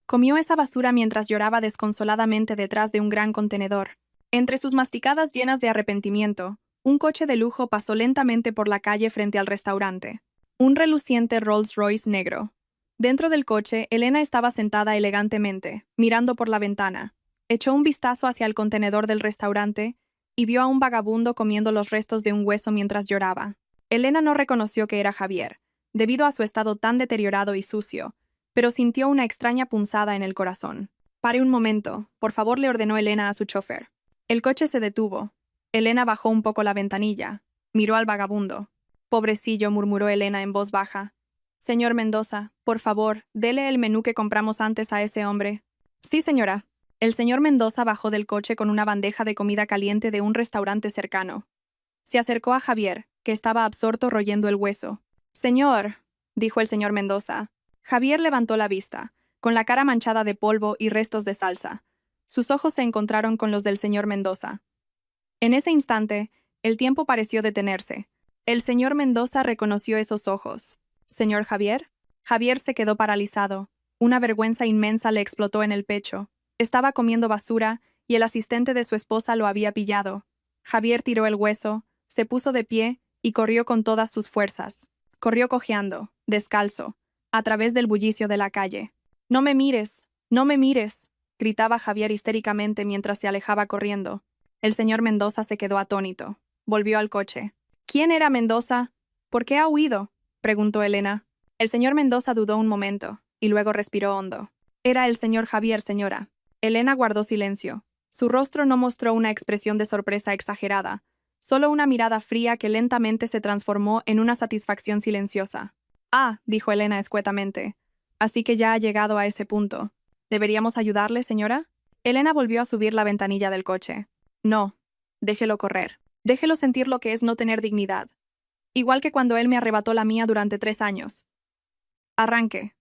Comió esa basura mientras lloraba desconsoladamente detrás de un gran contenedor. Entre sus masticadas llenas de arrepentimiento, un coche de lujo pasó lentamente por la calle frente al restaurante. Un reluciente Rolls-Royce negro. Dentro del coche, Elena estaba sentada elegantemente, mirando por la ventana. Echó un vistazo hacia el contenedor del restaurante y vio a un vagabundo comiendo los restos de un hueso mientras lloraba. Elena no reconoció que era Javier, debido a su estado tan deteriorado y sucio, pero sintió una extraña punzada en el corazón. «Pare un momento, por favor», le ordenó Elena a su chofer. El coche se detuvo. Elena bajó un poco la ventanilla. Miró al vagabundo. «Pobrecillo», murmuró Elena en voz baja. «Señor Mendoza, por favor, dele el menú que compramos antes a ese hombre». «Sí, señora». El señor Mendoza bajó del coche con una bandeja de comida caliente de un restaurante cercano. Se acercó a Javier, que estaba absorto royendo el hueso. «Señor», dijo el señor Mendoza. Javier levantó la vista, con la cara manchada de polvo y restos de salsa. Sus ojos se encontraron con los del señor Mendoza. En ese instante, el tiempo pareció detenerse. El señor Mendoza reconoció esos ojos. «¿Señor Javier?» Javier se quedó paralizado. Una vergüenza inmensa le explotó en el pecho. Estaba comiendo basura y el asistente de su esposa lo había pillado. Javier tiró el hueso, se puso de pie y corrió con todas sus fuerzas. Corrió cojeando, descalzo, a través del bullicio de la calle. «¡No me mires! ¡No me mires!», gritaba Javier histéricamente mientras se alejaba corriendo. El señor Mendoza se quedó atónito. Volvió al coche. «¿Quién era Mendoza? ¿Por qué ha huido?», preguntó Elena. El señor Mendoza dudó un momento, y luego respiró hondo. «Era el señor Javier, señora». Elena guardó silencio. Su rostro no mostró una expresión de sorpresa exagerada, solo una mirada fría que lentamente se transformó en una satisfacción silenciosa. «Ah», dijo Elena escuetamente. «Así que ya ha llegado a ese punto. ¿Deberíamos ayudarle, señora?» Elena volvió a subir la ventanilla del coche. «No. Déjelo correr. Déjelo sentir lo que es no tener dignidad. Igual que cuando él me arrebató la mía durante 3 años. Arranque».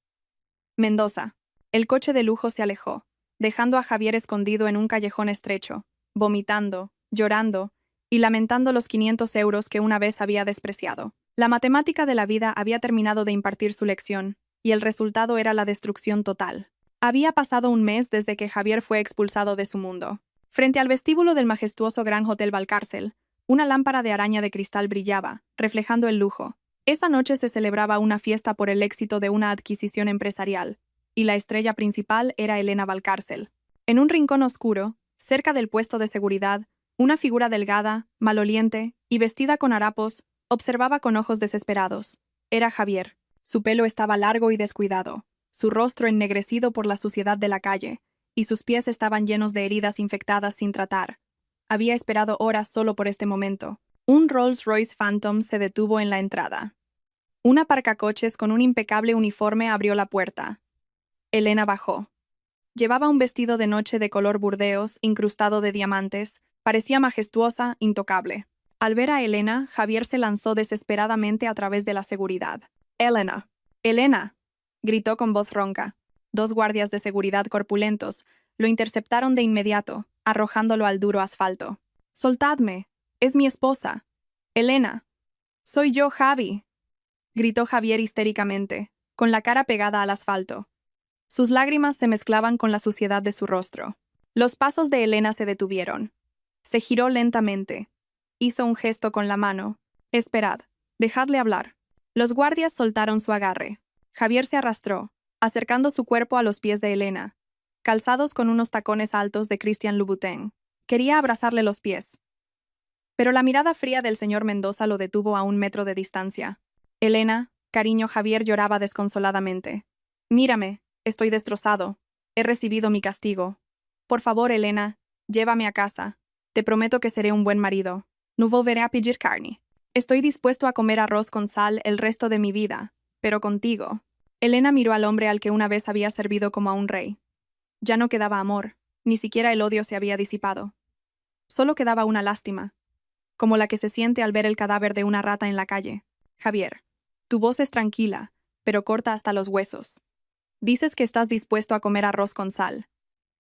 Mendoza. El coche de lujo se alejó, dejando a Javier escondido en un callejón estrecho, vomitando, llorando y lamentando los 500 euros que una vez había despreciado. La matemática de la vida había terminado de impartir su lección, y el resultado era la destrucción total. Había pasado un mes desde que Javier fue expulsado de su mundo. Frente al vestíbulo del majestuoso Gran Hotel Valcárcel, una lámpara de araña de cristal brillaba, reflejando el lujo. Esa noche se celebraba una fiesta por el éxito de una adquisición empresarial, y la estrella principal era Elena Valcárcel. En un rincón oscuro, cerca del puesto de seguridad, una figura delgada, maloliente y vestida con harapos observaba con ojos desesperados. Era Javier. Su pelo estaba largo y descuidado, su rostro ennegrecido por la suciedad de la calle, y sus pies estaban llenos de heridas infectadas sin tratar. Había esperado horas solo por este momento. Un Rolls-Royce Phantom se detuvo en la entrada. Un aparcacoches con un impecable uniforme abrió la puerta. Elena bajó. Llevaba un vestido de noche de color burdeos, incrustado de diamantes. Parecía majestuosa, intocable. Al ver a Elena, Javier se lanzó desesperadamente a través de la seguridad. «Elena. ¡Elena!», gritó con voz ronca. 2 guardias de seguridad corpulentos lo interceptaron de inmediato, arrojándolo al duro asfalto. «¡Soltadme! ¡Es mi esposa! ¡Elena! ¡Soy yo, Javi!», gritó Javier histéricamente, con la cara pegada al asfalto. Sus lágrimas se mezclaban con la suciedad de su rostro. Los pasos de Elena se detuvieron. Se giró lentamente. Hizo un gesto con la mano. «Esperad, dejadle hablar». Los guardias soltaron su agarre. Javier se arrastró, acercando su cuerpo a los pies de Elena, calzados con unos tacones altos de Christian Louboutin. Quería abrazarle los pies. Pero la mirada fría del señor Mendoza lo detuvo a 1 metro de distancia. «Elena, cariño», Javier lloraba desconsoladamente. «Mírame, estoy destrozado. He recibido mi castigo. Por favor, Elena, llévame a casa. Te prometo que seré un buen marido. No volveré a pedir carne. Estoy dispuesto a comer arroz con sal el resto de mi vida, pero contigo». Elena miró al hombre al que una vez había servido como a un rey. Ya no quedaba amor, ni siquiera el odio se había disipado. Solo quedaba una lástima, como la que se siente al ver el cadáver de una rata en la calle. «Javier, tu voz es tranquila, pero corta hasta los huesos. Dices que estás dispuesto a comer arroz con sal.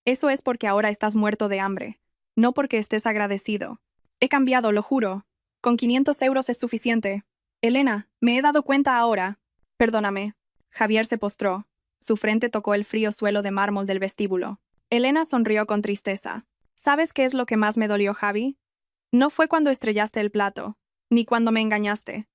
Eso es porque ahora estás muerto de hambre, no porque estés agradecido. He cambiado, lo juro. Con 500 euros es suficiente. Elena, me he dado cuenta ahora. Perdóname». Javier se postró. Su frente tocó el frío suelo de mármol del vestíbulo. Elena sonrió con tristeza. «¿Sabes qué es lo que más me dolió, Javi? No fue cuando estrellaste el plato, ni cuando me engañaste.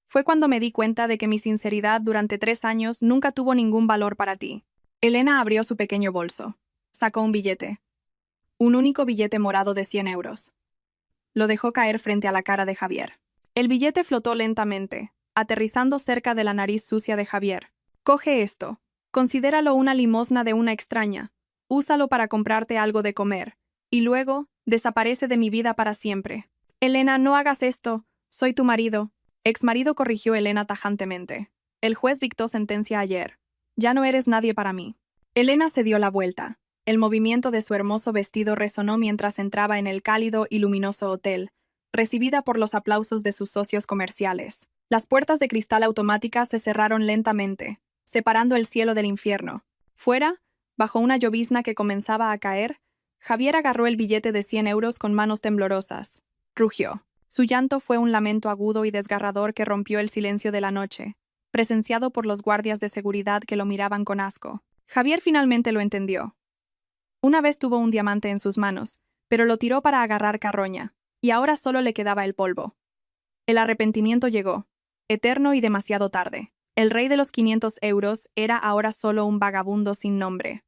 Fue cuando me di cuenta de que mi sinceridad durante 3 años nunca tuvo ningún valor para ti». Elena abrió su pequeño bolso. Sacó un billete. Un único billete morado de 100 euros. Lo dejó caer frente a la cara de Javier. El billete flotó lentamente, aterrizando cerca de la nariz sucia de Javier. «Coge esto. Considéralo una limosna de una extraña. Úsalo para comprarte algo de comer. Y luego, desaparece de mi vida para siempre». «Elena, no hagas esto. Soy tu marido». «Exmarido», corrigió Elena tajantemente. «El juez dictó sentencia ayer. Ya no eres nadie para mí». Elena se dio la vuelta. El movimiento de su hermoso vestido resonó mientras entraba en el cálido y luminoso hotel, recibida por los aplausos de sus socios comerciales. Las puertas de cristal automáticas se cerraron lentamente, separando el cielo del infierno. Fuera, bajo una llovizna que comenzaba a caer, Javier agarró el billete de 100 euros con manos temblorosas. Rugió. Su llanto fue un lamento agudo y desgarrador que rompió el silencio de la noche, presenciado por los guardias de seguridad que lo miraban con asco. Javier finalmente lo entendió. Una vez tuvo un diamante en sus manos, pero lo tiró para agarrar carroña, y ahora solo le quedaba el polvo. El arrepentimiento llegó, eterno y demasiado tarde. El rey de los 500 euros era ahora solo un vagabundo sin nombre.